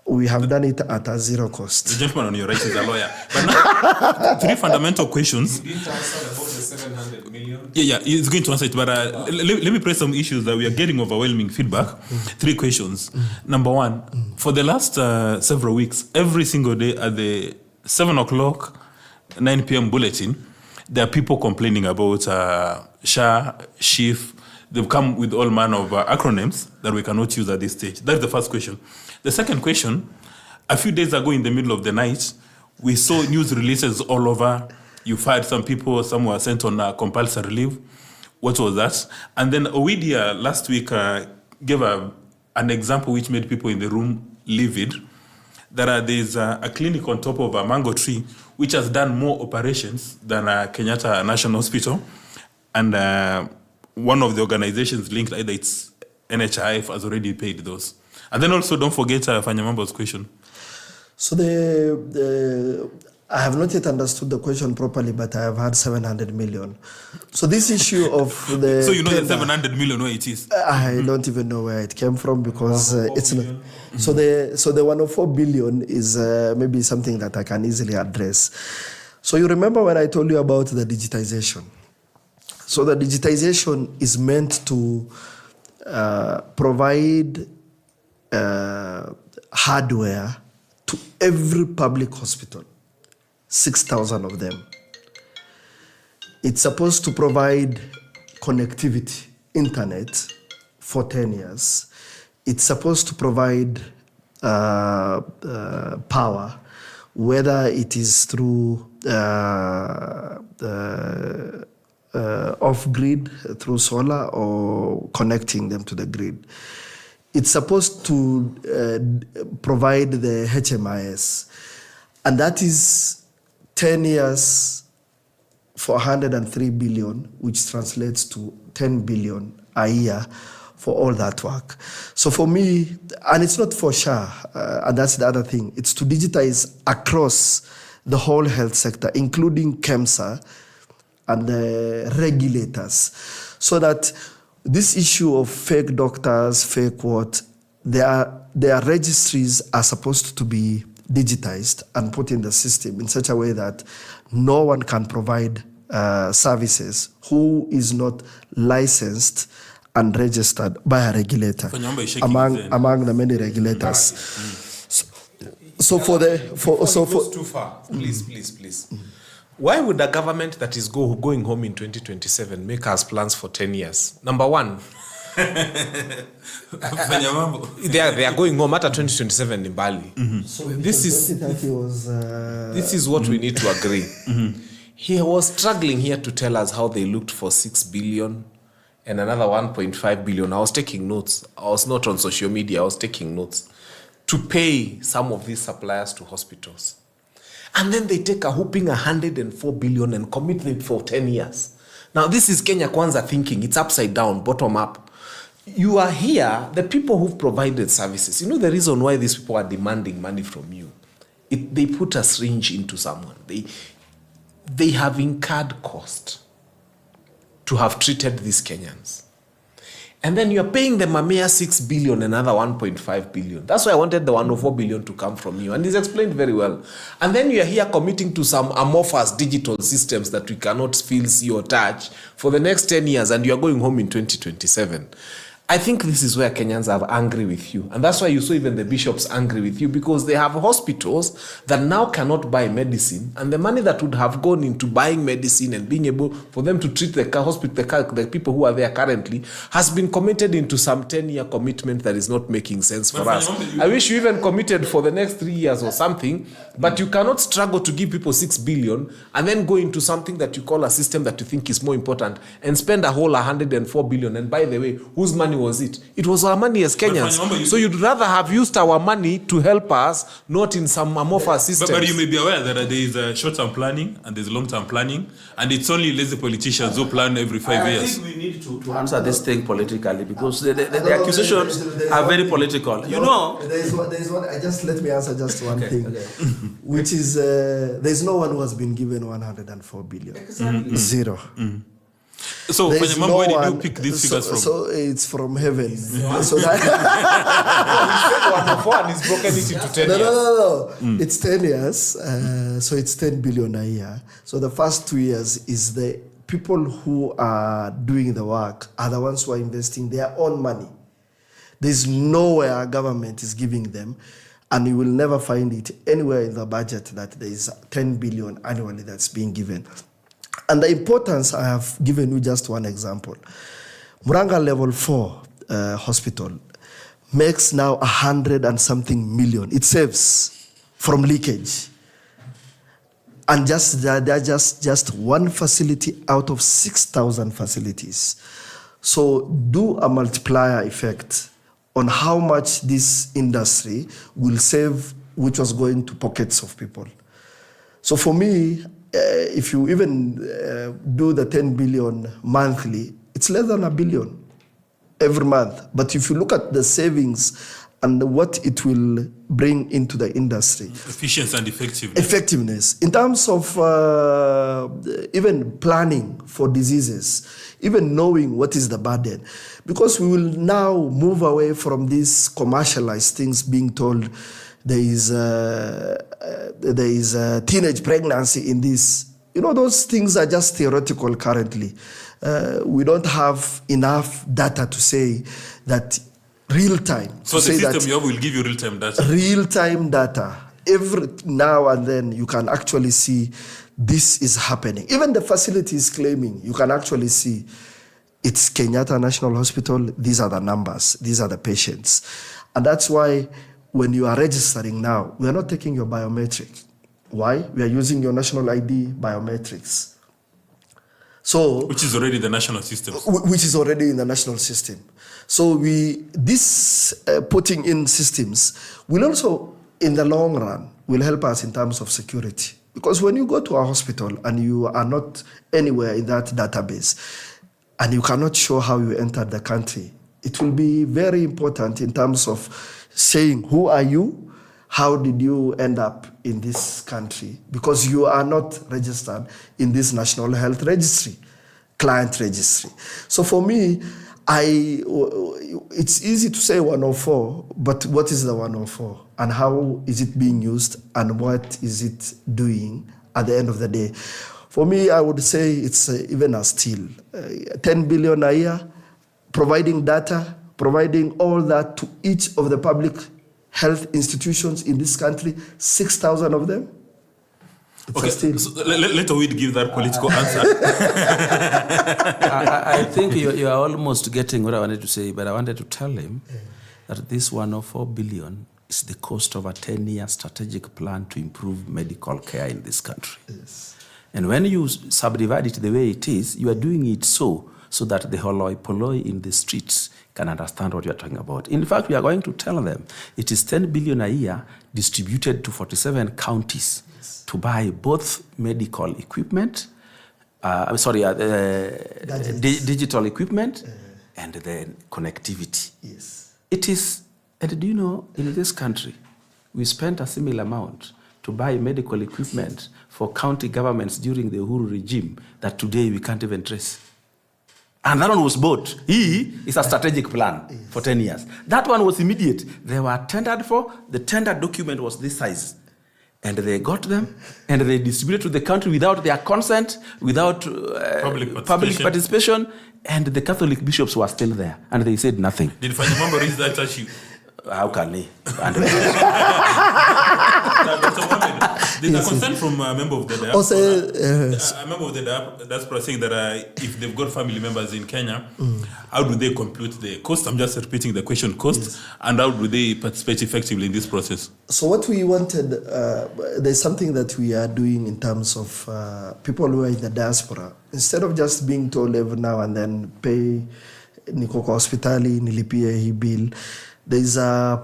We have done it at a zero cost. The gentleman on your right is a lawyer. But now, 3 fundamental questions. You didn't answer about the 700 million. Yeah, he's going to answer it. But let me press some issues that we are getting overwhelming feedback. 3 questions. Number 1, for the last several weeks, every single day at the 7 o'clock, 9 p.m. bulletin, there are people complaining about SHA, SHIF. They've come with all manner of acronyms that we cannot use at this stage. That's the first question. The second question, a few days ago in the middle of the night, we saw news releases all over. You fired some people, some were sent on compulsory leave. What was that? And then Owidi last week gave an example which made people in the room livid. There's a clinic on top of a mango tree which has done more operations than Kenyatta National Hospital. And one of the organizations linked, either it's NHIF, has already paid those. And then also don't forget Fanya Mambo's question. So I have not yet understood the question properly, but I have had 700 million. So this issue of the... So you know the 700 million where it is? I don't even know where it came from because it's not... So the 104 billion is maybe something that I can easily address. So you remember when I told you about the digitization? So the digitization is meant to provide hardware to every public hospital, 6,000 of them. It's supposed to provide connectivity, internet, for 10 years. It's supposed to provide power, whether it is through off-grid, through solar, or connecting them to the grid. It's supposed to provide the HMIS, and that is 10 years for 103 billion, which translates to 10 billion a year for all that work. So for me, and it's not for SHA, and that's the other thing, it's to digitize across the whole health sector, including KEMSA and the regulators, so that this issue of fake doctors, fake what, their registries are supposed to be digitized and put in the system in such a way that no one can provide services who is not licensed and registered by a regulator among the many regulators. So for too far, please. Why would a government that is going home in 2027 make us plans for 10 years? Number 1, they are going home at 2027 in Bali. So this is what we need to agree. He was struggling here to tell us how they looked for 6 billion and another 1.5 billion. I was taking notes. I was not on social media. I was taking notes to pay some of these suppliers to hospitals. And then they take a whooping 104 billion and commit them for 10 years. Now, this is Kenya Kwanza thinking. It's upside down, bottom up. You are here, the people who've provided services. You know the reason why these people are demanding money from you? They put a syringe into someone. They have incurred cost to have treated these Kenyans. And then you're paying them a mere 6 billion, another 1.5 billion. That's why I wanted the 104 billion to come from you. And it's explained very well. And then you're here committing to some amorphous digital systems that we cannot feel, see, or touch for the next 10 years, and you're going home in 2027. I think this is where Kenyans are angry with you. And that's why you saw even the bishops angry with you, because they have hospitals that now cannot buy medicine. And the money that would have gone into buying medicine and being able for them to treat the people who are there currently has been committed into some 10-year commitment that is not making sense for us. I wish you even committed for the next 3 years or something, but you cannot struggle to give people 6 billion and then go into something that you call a system that you think is more important and spend a whole 104 billion. And by the way, whose money was it? It was our money as Kenyans. So you'd rather have used our money to help us, not in some amorphous systems. But you may be aware that there is short-term planning and there's long-term planning, and it's only lazy politicians who plan every 5 years. I think we need to answer this thing politically, because the accusations are very political. You know, there's one. Let me answer just one thing, which is there's no one who has been given 104 billion. Exactly. Zero. So, There is Mambo, where did you one- pick these figures from? So it's from heaven. So He said 104 and he's broken it into 10 years. No. It's 10 years. So it's 10 billion a year. So the first 2 years is the people who are doing the work are the ones who are investing their own money. There's nowhere government is giving them, and you will never find it anywhere in the budget that there is 10 billion annually that's being given. And the importance, I have given you just one example. Muranga Level 4 hospital makes now 100 and something million. It saves from leakage. And they're just one facility out of 6,000 facilities. So do a multiplier effect on how much this industry will save, which was going to pockets of people. So for me, if you even do the 10 billion monthly, it's less than $1 billion every month. But if you look at the savings and what it will bring into the industry. Efficiency and effectiveness. Effectiveness. In terms of even planning for diseases, even knowing what is the burden. Because we will now move away from these commercialized things being told there is a teenage pregnancy in this. You know, those things are just theoretical currently. We don't have enough data to say that real time. So the system you have will give you real-time data? Real-time data. Every now and then you can actually see this is happening. Even the facility is claiming, you can actually see it's Kenyatta National Hospital, these are the numbers, these are the patients. And that's why when you are registering now, we are not taking your biometric. Why? We are using your national ID biometrics. So, which is already the national system. Which is already in the national system. So putting in systems will also, in the long run, will help us in terms of security. Because when you go to a hospital and you are not anywhere in that database, and you cannot show how you entered the country, it will be very important in terms of saying, who are you? How did you end up in this country? Because you are not registered in this National Health Registry, client registry. So for me, it's easy to say 104, but what is the 104? And how is it being used? And what is it doing at the end of the day? For me, I would say it's even a steal. 10 billion a year, providing data, providing all that to each of the public health institutions in this country, 6,000 of them. Okay, so let Owidi give that political answer. I think you are almost getting what I wanted to say, but I wanted to tell him that this 104 billion is the cost of a 10-year strategic plan to improve medical care in this country. Yes. And when you subdivide it the way it is, you are doing it so that the holoi polloi in the streets can understand what you are talking about. In fact, we are going to tell them it is 10 billion a year distributed to 47 counties to buy both medical equipment, digital equipment, and then connectivity. Yes. It is, and do you know, in this country, we spent a similar amount to buy medical equipment for county governments during the Uhuru regime that today we can't even trace. And that one was bought. It's a strategic plan for 10 years. That one was immediate. They were tendered for. The tender document was this size. And they got them, and they distributed to the country without their consent, without public participation, and the Catholic bishops were still there, and they said nothing. Did Fanya Mambo raise that issue? How can they? There's a concern from a member of the diaspora. A member of the diaspora saying that if they've got family members in Kenya, how do they compute the cost? I'm just repeating the question, cost, and how do they participate effectively in this process? So what we wanted, there's something that we are doing in terms of people who are in the diaspora. Instead of just being told every now and then, pay niko kwa hospitali, nilipie hii bill, there's a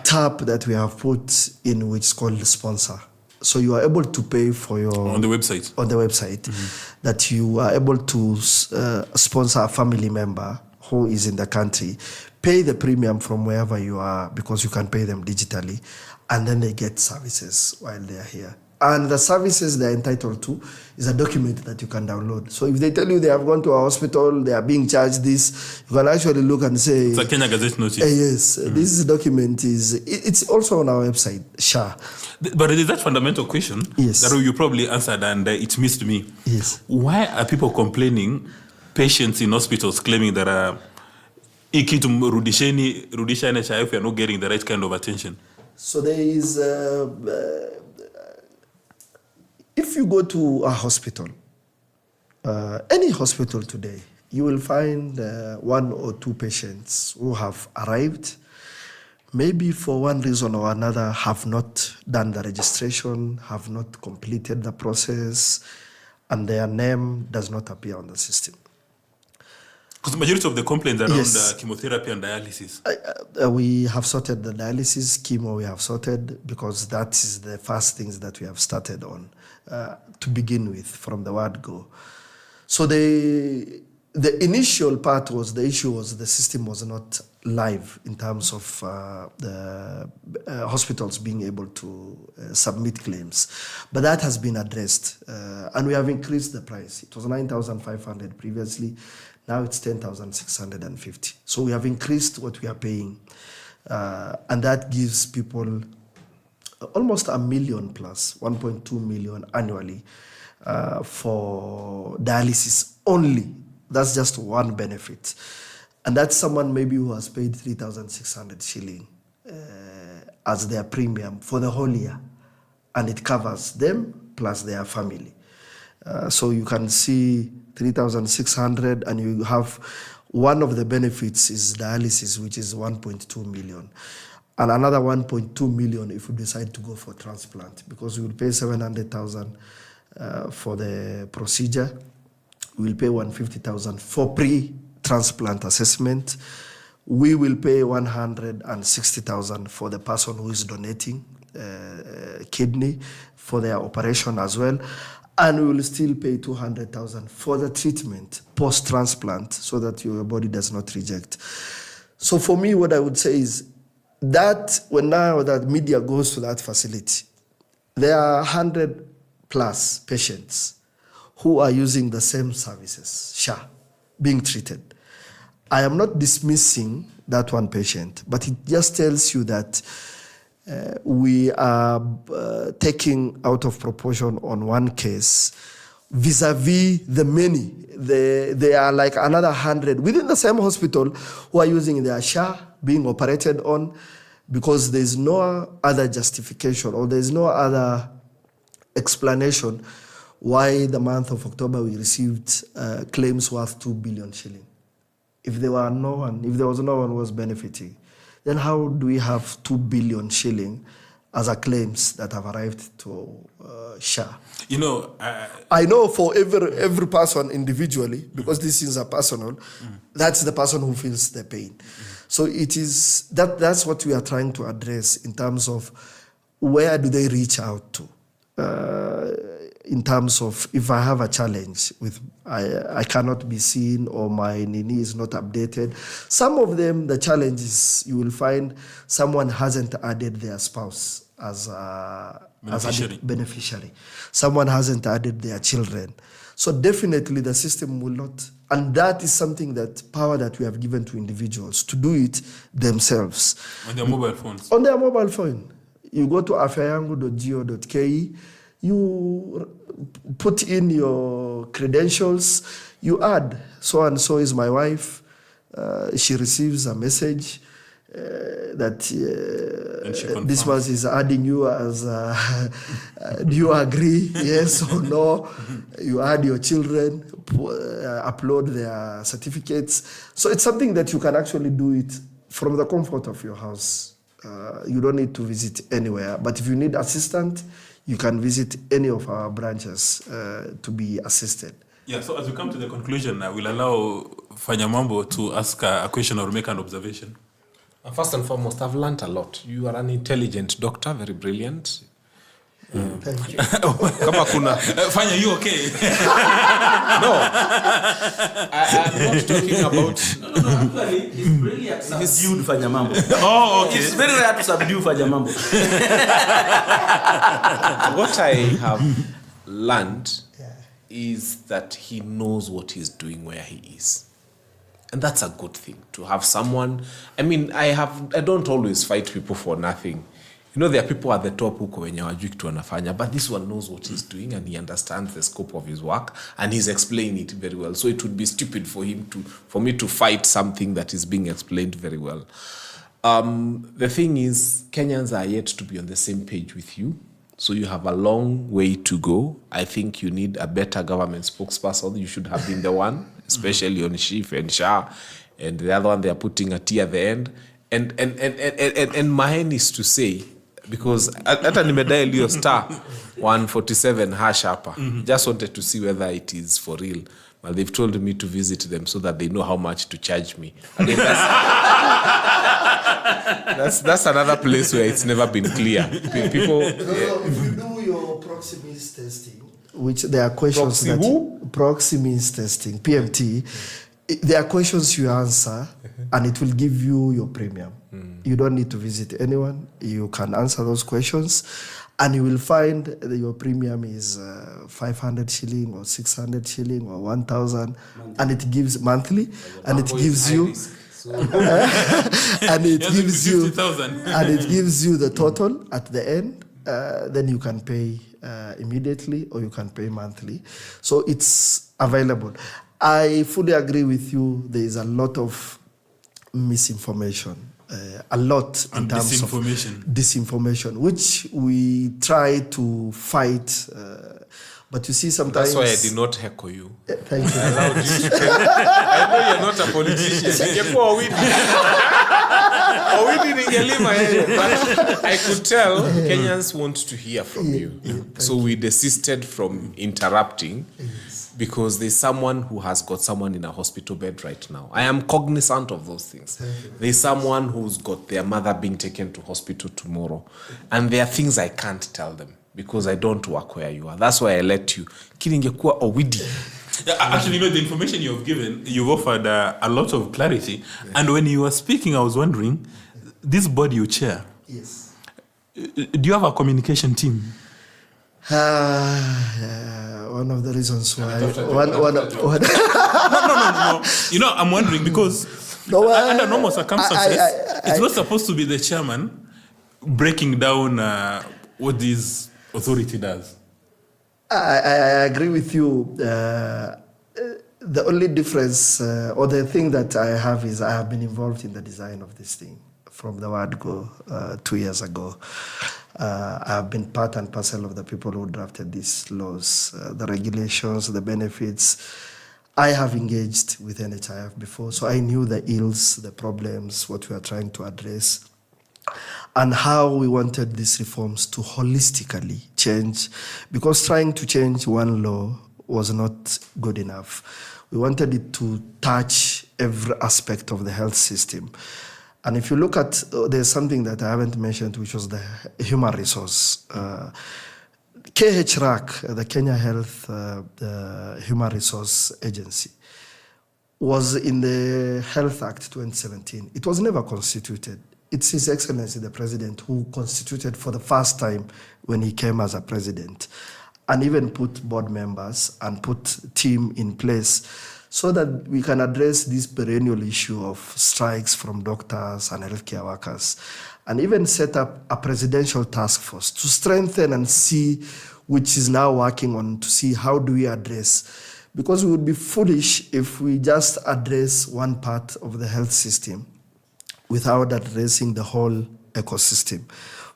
tab that we have put in which is called sponsor. So you are able to pay for your... On the website. That you are able to sponsor a family member who is in the country, pay the premium from wherever you are because you can pay them digitally, and then they get services while they are here. And the services they're entitled to is a document that you can download. So if they tell you they have gone to a hospital, they are being charged this, you can actually look and say... It's a Kenya Gazette notice. Yes, this document it's also on our website, SHA. But it is that fundamental question that you probably answered and it missed me. Yes. Why are people complaining, patients in hospitals claiming that ikitu rudisha NHIF, if you're not getting the right kind of attention? So there is... if you go to a hospital, any hospital today, you will find 1 or 2 patients who have arrived, maybe for one reason or another have not done the registration, have not completed the process, and their name does not appear on the system. Because the majority of the complaints around chemotherapy and dialysis. We have sorted the dialysis, chemo we have sorted, because that is the first things that we have started on to begin with from the word go. So the initial part was, the issue was the system was not live in terms of the hospitals being able to submit claims. But that has been addressed and we have increased the price. It was 9,500 previously. Now it's 10,650. So we have increased what we are paying. And that gives people almost $1 million plus, 1.2 million annually for dialysis only. That's just one benefit. And that's someone maybe who has paid 3,600 shilling as their premium for the whole year. And it covers them plus their family. So you can see 3,600 and you have one of the benefits is dialysis, which is 1.2 million. And another 1.2 million if we decide to go for transplant, because we will pay 700,000 for the procedure. We will pay 150,000 for pre-transplant assessment. We will pay 160,000 for the person who is donating kidney for their operation as well. And we will still pay 200,000 for the treatment post-transplant so that your body does not reject. So for me, what I would say is that when now that media goes to that facility, there are 100 plus patients who are using the same services, SHA, being treated. I am not dismissing that one patient, but it just tells you that we are taking out of proportion on one case vis-a-vis the many. There are like another 100 within the same hospital who are using their SHA being operated on, because there's no other justification or there's no other explanation why the month of October we received claims worth 2 billion shilling. If there was no one who was benefiting, then how do we have 2 billion shilling as a claims that have arrived to SHA? You know, I know for every person individually, because these things are personal, that's the person who feels the pain. So it is that's what we are trying to address in terms of where do they reach out to. In terms of if I have a challenge with I cannot be seen or my nini is not updated. Some of them, the challenge is you will find someone hasn't added their spouse as a beneficiary. Someone hasn't added their children. So definitely the system will not. And that is something power that we have given to individuals to do it themselves. On their mobile phones. On their mobile phone. You go to afyayangu.go.ke, you put in your credentials, you add, so and so is my wife. She receives a message that Dismus is adding you as, do you agree, yes or no? You add your children, upload their certificates. So it's something that you can actually do it from the comfort of your house. You don't need to visit anywhere. But if you need assistance, you can visit any of our branches to be assisted. Yeah, so as we come to the conclusion, we'll allow Fanya Mambo to ask a question or make an observation. First and foremost, I've learned a lot. You are an intelligent doctor, very brilliant. Thank you. Fanya, you okay? No, I'm not talking about Actually, it's really subdued Fanya Mambo. Oh, okay. It's very rare to subdue Fanya Mambo. What I have learned is that he knows what he's doing where he is. And that's a good thing, to have someone. I mean, I don't always fight people for nothing. You know, there are people at the top who wenye wajui kitu wanafanya, but this one knows what he's doing and he understands the scope of his work and he's explaining it very well. So it would be stupid for me to fight something that is being explained very well. The thing is, Kenyans are yet to be on the same page with you. So you have a long way to go. I think you need a better government spokesperson. You should have been the one, especially on Chief and SHA. And the other one, they are putting a T at the end. And mine is to say, because hata nimedial hiyo star 147 hash hapa. Just wanted to see whether it is for real. Well, they've told me to visit them so that they know how much to charge me. Again, that's another place where it's never been clear. People. If you do your Proximus testing, which there are questions Proximus testing, PMT, there are questions you answer, and it will give you your premium. You don't need to visit anyone. You can answer those questions, and you will find that your premium is 500 shilling or 600 shilling or 1,000, and it gives monthly, and it gives you, and it gives you, and it gives you the total at the end. Then you can pay immediately, or you can pay monthly. So it's available. I fully agree with you. There is a lot of misinformation. A lot in terms of disinformation, which we try to fight. But you see, sometimes... That's why I did not heckle you. Thank you. I allowed you to tell me. I know you're not a politician. But I could tell Kenyans want to hear from you. So we desisted from interrupting. Because there's someone who has got someone in a hospital bed right now. I am cognizant of those things. There's someone who's got their mother being taken to hospital tomorrow. And there are things I can't tell them because I don't work where you are. That's why I let you. Odoyo Owidi. Actually, the information you've given, you've offered a lot of clarity. Yeah. And when you were speaking, I was wondering, this body you chair, yes. Do you have a communication team? One of the reasons why. No. I'm wondering because under normal circumstances, it's not supposed to be the chairman breaking down what this authority does. I agree with you. The only difference or the thing that I have is I have been involved in the design of this thing from the word go 2 years ago. I have been part and parcel of the people who drafted these laws, the regulations, the benefits. I have engaged with NHIF before, so I knew the ills, the problems, what we are trying to address, and how we wanted these reforms to holistically change, because trying to change one law was not good enough. We wanted it to touch every aspect of the health system. And if you look at, there's something that I haven't mentioned, which was the human resource. KHRAC, the Kenya Health the Human Resource Agency, was in the Health Act 2017. It was never constituted. It's His Excellency, the President, who constituted for the first time when he came as a president, and even put board members and put team in place so that we can address this perennial issue of strikes from doctors and healthcare workers, and even set up a presidential task force to strengthen and see, which is now working on, to see how do we address, because we would be foolish if we just address one part of the health system without addressing the whole ecosystem,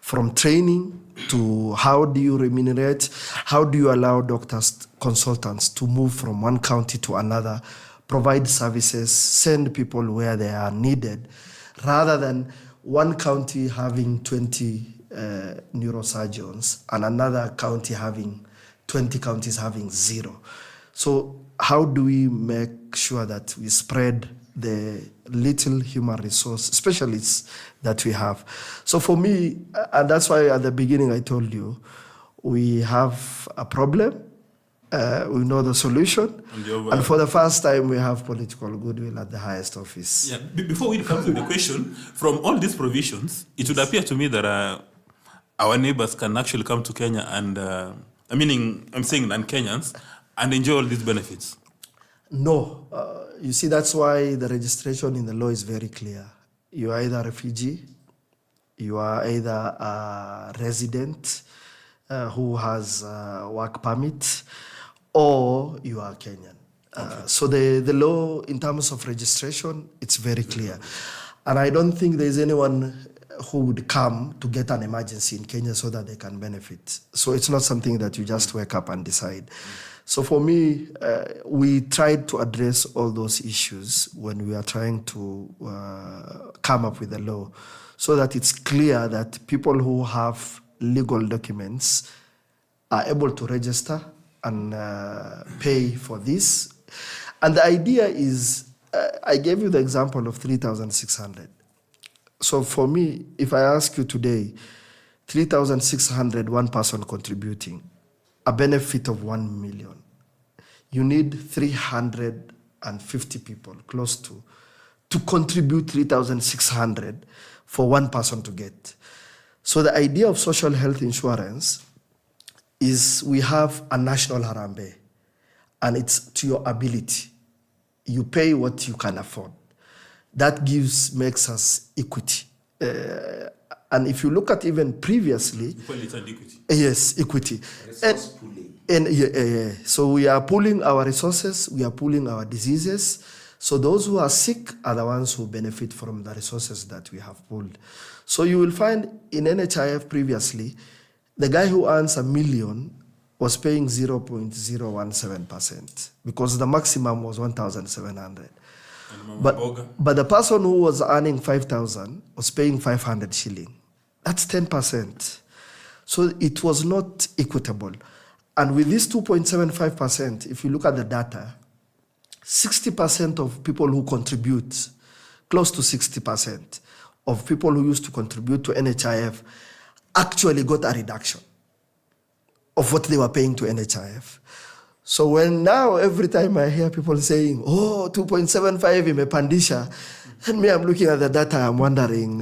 from training to how do you remunerate, how do you allow doctors, consultants to move from one county to another, provide services, send people where they are needed, rather than one county having 20 neurosurgeons and another county having 20 counties having 0. So how do we make sure that we spread the little human resource specialists that we have? So for me, and that's why at the beginning I told you, we have a problem We know the solution. And, and for the first time, we have political goodwill at the highest office. Yeah. Before we come to the question, from all these provisions, it would appear to me that our neighbors can actually come to Kenya and, I'm saying non-Kenyans, and enjoy all these benefits. No. You see, that's why the registration in the law is very clear. You are either a refugee, you are either a resident who has a work permit, or you are Kenyan. So the law in terms of registration, it's very clear. And I don't think there's anyone who would come to get an emergency in Kenya so that they can benefit. So it's not something that you just wake up and decide. So for me, we tried to address all those issues when we are trying to come up with a law so that it's clear that people who have legal documents are able to register and pay for this. And the idea is, I gave you the example of 3,600. So for me, if I ask you today, 3,600, one person contributing, a benefit of 1 million, you need 350 people, close to contribute 3,600 for one person to get. So the idea of social health insurance is we have a national harambe, and it's to your ability. You pay what you can afford. That makes us equity. And if you look at even previously... Equity. Yes, equity. So we are pooling our resources, we are pooling our diseases. So those who are sick are the ones who benefit from the resources that we have pooled. So you will find in NHIF previously, the guy who earns $1 million was paying 0.017% because the maximum was 1,700. But the person who was earning 5,000 was paying 500 shilling. That's 10%. So it was not equitable. And with this 2.75%, if you look at the data, 60% of people who contribute, close to 60% of people who used to contribute to NHIF actually got a reduction of what they were paying to NHIF. So when now every time I hear people saying, 2.75 imepandisha, and me I'm looking at the data, I'm wondering,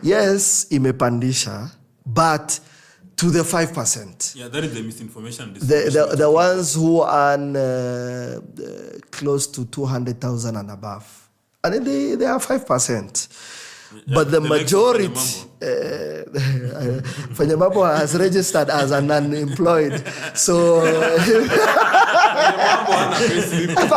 yes, imepandisha, but to the 5%. Yeah, that is the misinformation. The ones who earn close to 200,000 and above. And they are 5%. Yeah, but the majority, Fanya Mambo has registered as an unemployed. So, because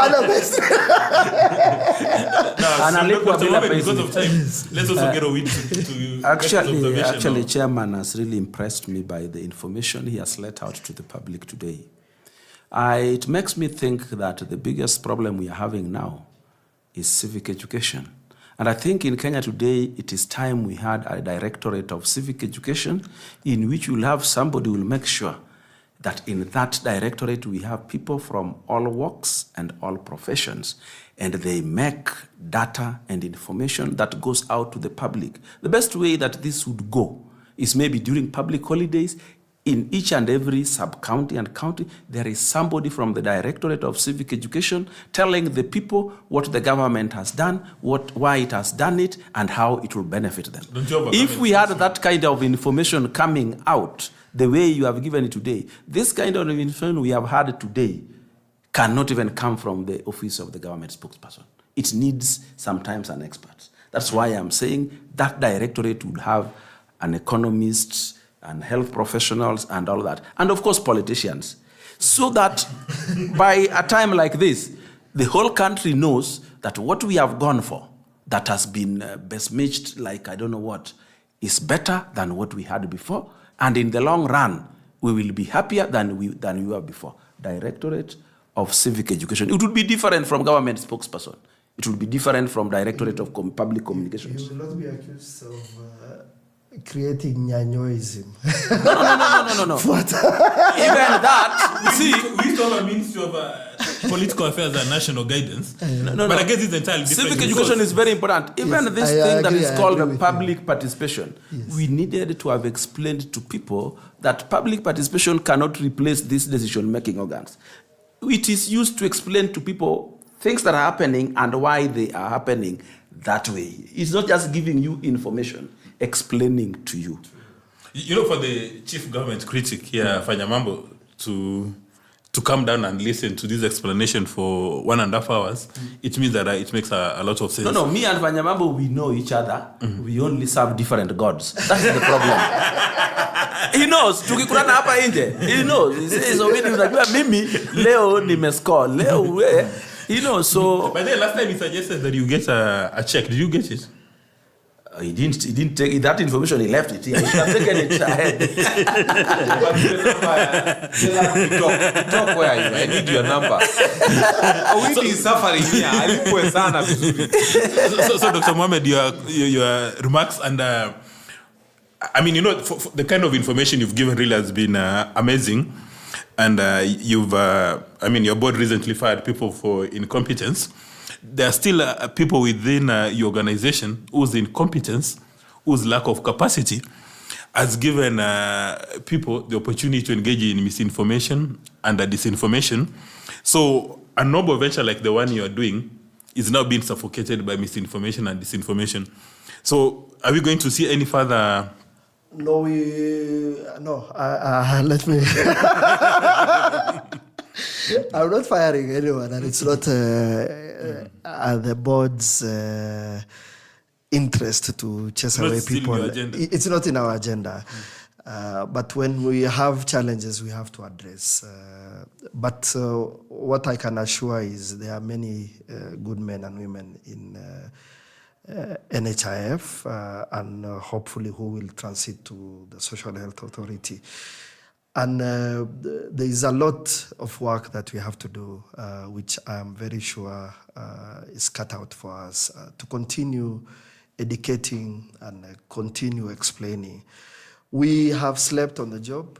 of time, let's also get Owidi to Actually, Chairman has really impressed me by the information he has let out to the public today. It makes me think that the biggest problem we are having now is civic education. And I think in Kenya today, it is time we had a directorate of civic education in which we'll have somebody who will make sure that in that directorate we have people from all walks and all professions, and they make data and information that goes out to the public. The best way that this would go is maybe during public holidays. In each and every sub-county and county, there is somebody from the Directorate of Civic Education telling the people what the government has done, why it has done it, and how it will benefit them. If we had that kind of information coming out the way you have given it today, this kind of information we have had today cannot even come from the office of the government spokesperson. It needs sometimes an expert. That's why I'm saying that directorate would have an economist and health professionals and all that, and of course politicians, so that by a time like this, the whole country knows that what we have gone for, that has been besmirched like I don't know what, is better than what we had before, and in the long run, we will be happier than we were before. Directorate of Civic Education. It would be different from government spokesperson. It would be different from Directorate of Public Communications. You will not be accused of creating nyanyoism. No. Even that, we still have a means to have political affairs and national guidance. But I guess it's entirely different. Civic education is very important. Even Yes, this I thing that agree, is I called agree with public participation, Yes. we needed to have explained to people that public participation cannot replace these decision-making organs. It is used to explain to people things that are happening and why they are happening that way. It's not just giving you information, explaining to you. You know, for the chief government critic here, Fanya Mambo, to come down and listen to this explanation for 1.5 hours, it means that it makes a lot of sense. No, me and Fanya Mambo, we know each other. We only serve different gods. That's the problem. He knows. Tukikutana hapa nje. He knows. He says, Owidi, unajua mimi leo nimescore. Leo we. He knows. So. But then last time he suggested that you get a check. Did you get it? He didn't take that information. He left it here. He should have taken it ahead. Talk where you I need your number. Owidi is suffering here. Alipwe sana vizuri. So Dr. Mohammed, your remarks and I mean, you know, for the kind of information you've given really has been amazing. And you've, I mean, your board recently fired people for incompetence. There are still people within your organization whose incompetence, whose lack of capacity has given people the opportunity to engage in misinformation and disinformation. So a noble venture like the one you are doing is now being suffocated by misinformation and disinformation. So are we going to see any further... No, let me... I'm not firing anyone, and it's not the board's interest to chase away people. It's not in our agenda. But when we have challenges, we have to address. But what I can assure is there are many good men and women in NHIF and hopefully who will transit to the Social Health Authority. And there is a lot of work that we have to do, which I am very sure is cut out for us to continue educating and continue explaining. We have slept on the job,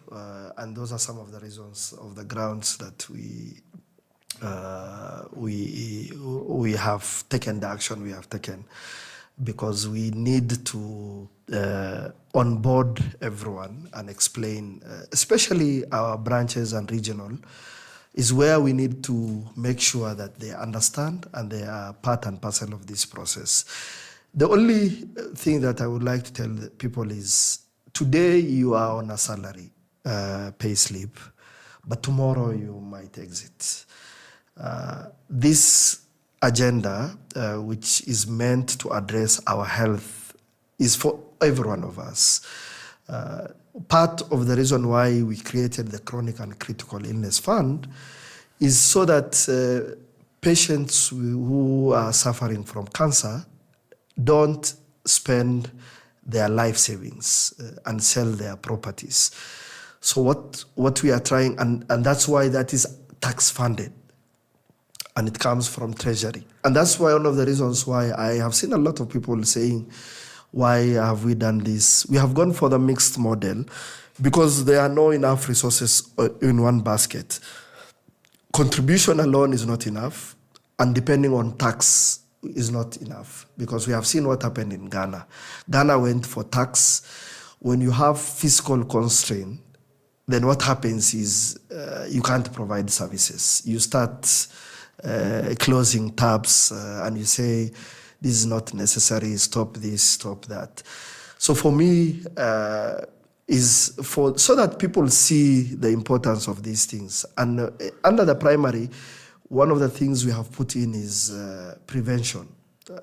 and those are some of the reasons of the grounds that we have taken the action we have taken, because we need to onboard everyone and explain, especially our branches and regional, is where we need to make sure that they understand and they are part and parcel of this process. The only thing that I would like to tell people is, today you are on a salary pay slip, but tomorrow you might exit. This agenda, which is meant to address our health, is for every one of us. Part of the reason why we created the Chronic and Critical Illness Fund is so that patients who are suffering from cancer don't spend their life savings and sell their properties. So what we are trying, and that's why that is tax funded, and it comes from Treasury. And that's why one of the reasons why I have seen a lot of people saying, why have we done this? We have gone for the mixed model because there are no enough resources in one basket. Contribution alone is not enough, and depending on tax is not enough, because we have seen what happened in Ghana. Ghana went for tax. When you have fiscal constraint, then what happens is you can't provide services. You start closing tabs and you say, this is not necessary, stop this, stop that. So for me, so that people see the importance of these things. And under the primary, one of the things we have put in is prevention,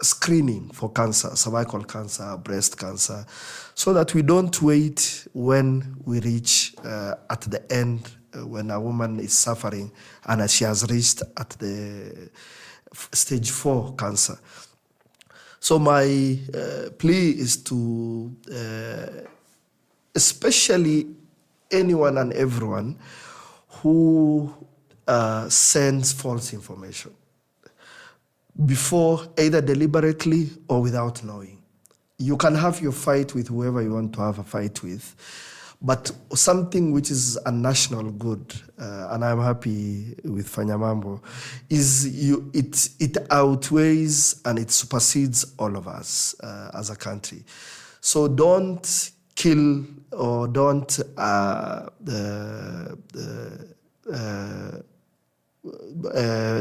screening for cancer, cervical cancer, breast cancer, so that we don't wait when we reach at the end, when a woman is suffering and she has reached at the stage 4 cancer. So my plea is to especially anyone and everyone who sends false information before, either deliberately or without knowing. You can have your fight with whoever you want to have a fight with, But something which is a national good, and I'm happy with Fanya Mambo, is it outweighs and it supersedes all of us as a country. So don't kill or don't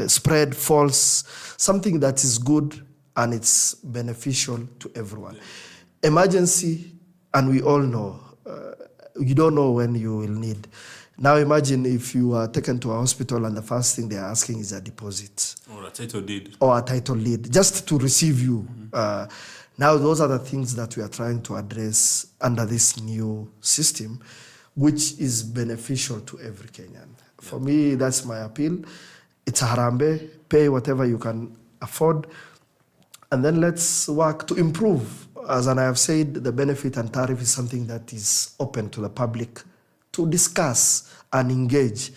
spread false, something that is good and it's beneficial to everyone. Emergency, and we all know, you don't know when you will need. Now imagine if you are taken to a hospital and the first thing they are asking is a deposit. Or a title deed. Or a title deed, just to receive you. Now those are the things that we are trying to address under this new system, which is beneficial to every Kenyan. For me, that's my appeal. It's a harambe, pay whatever you can afford, and then let's work to improve. As I have said, the benefit and tariff is something that is open to the public to discuss and engage.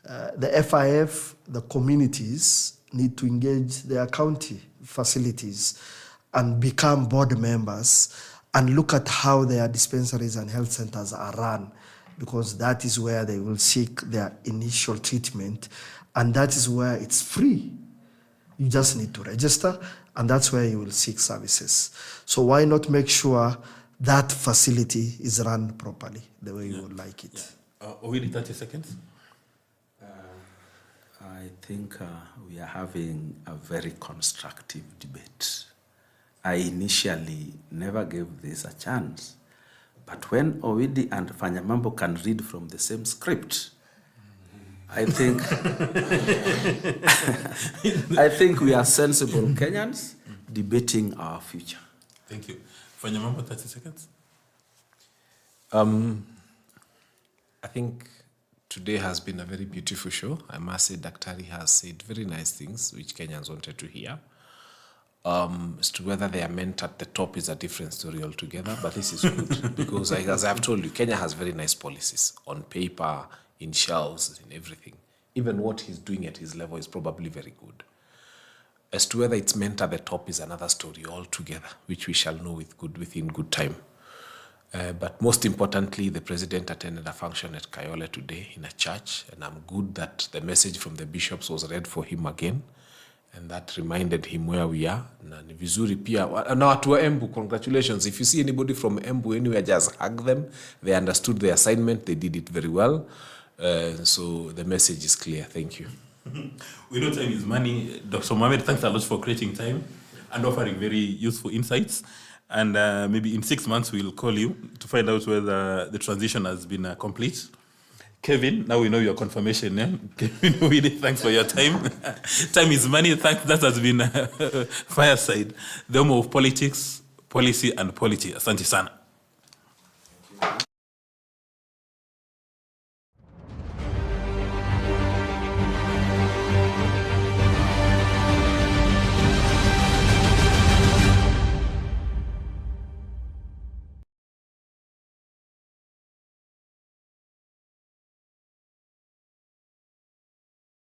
The FIF, the communities, need to engage their county facilities and become board members and look at how their dispensaries and health centers are run, because that is where they will seek their initial treatment, and that is where it's free. You just need to register, and that's where you will seek services. So why not make sure that facility is run properly, the way you would like it? Owidi, 30 seconds. I think we are having a very constructive debate. I initially never gave this a chance, but when Owidi and Fanya Mambo can read from the same script, I think I think we are sensible Kenyans debating our future. Thank you. Fanya Mambo, 30 seconds. I think today has been a very beautiful show. I must say Daktari has said very nice things which Kenyans wanted to hear. As to whether they are meant at the top is a different story altogether, but this is good because, as I've told you, Kenya has very nice policies on paper, in shelves, in everything. Even what he's doing at his level is probably very good. As to whether it's meant at the top is another story altogether, which we shall know within good time. But most importantly, the president attended a function at Kayole today in a church, and I'm good that the message from the bishops was read for him again, and that reminded him where we are. Na ni vizuri pia, na watu wa Embu, congratulations. If you see anybody from Embu anywhere, just hug them. They understood the assignment, they did it very well. So the message is clear. Thank you. We know time is money. Dr. Mohammed, thanks a lot for creating time and offering very useful insights. And maybe in 6 months, we'll call you to find out whether the transition has been complete. Kevin, now we know your confirmation. Yeah? Kevin, really, thanks for your time. Time is money. Thanks. That has been Fireside, the home of politics, policy, and polity. Asante sana.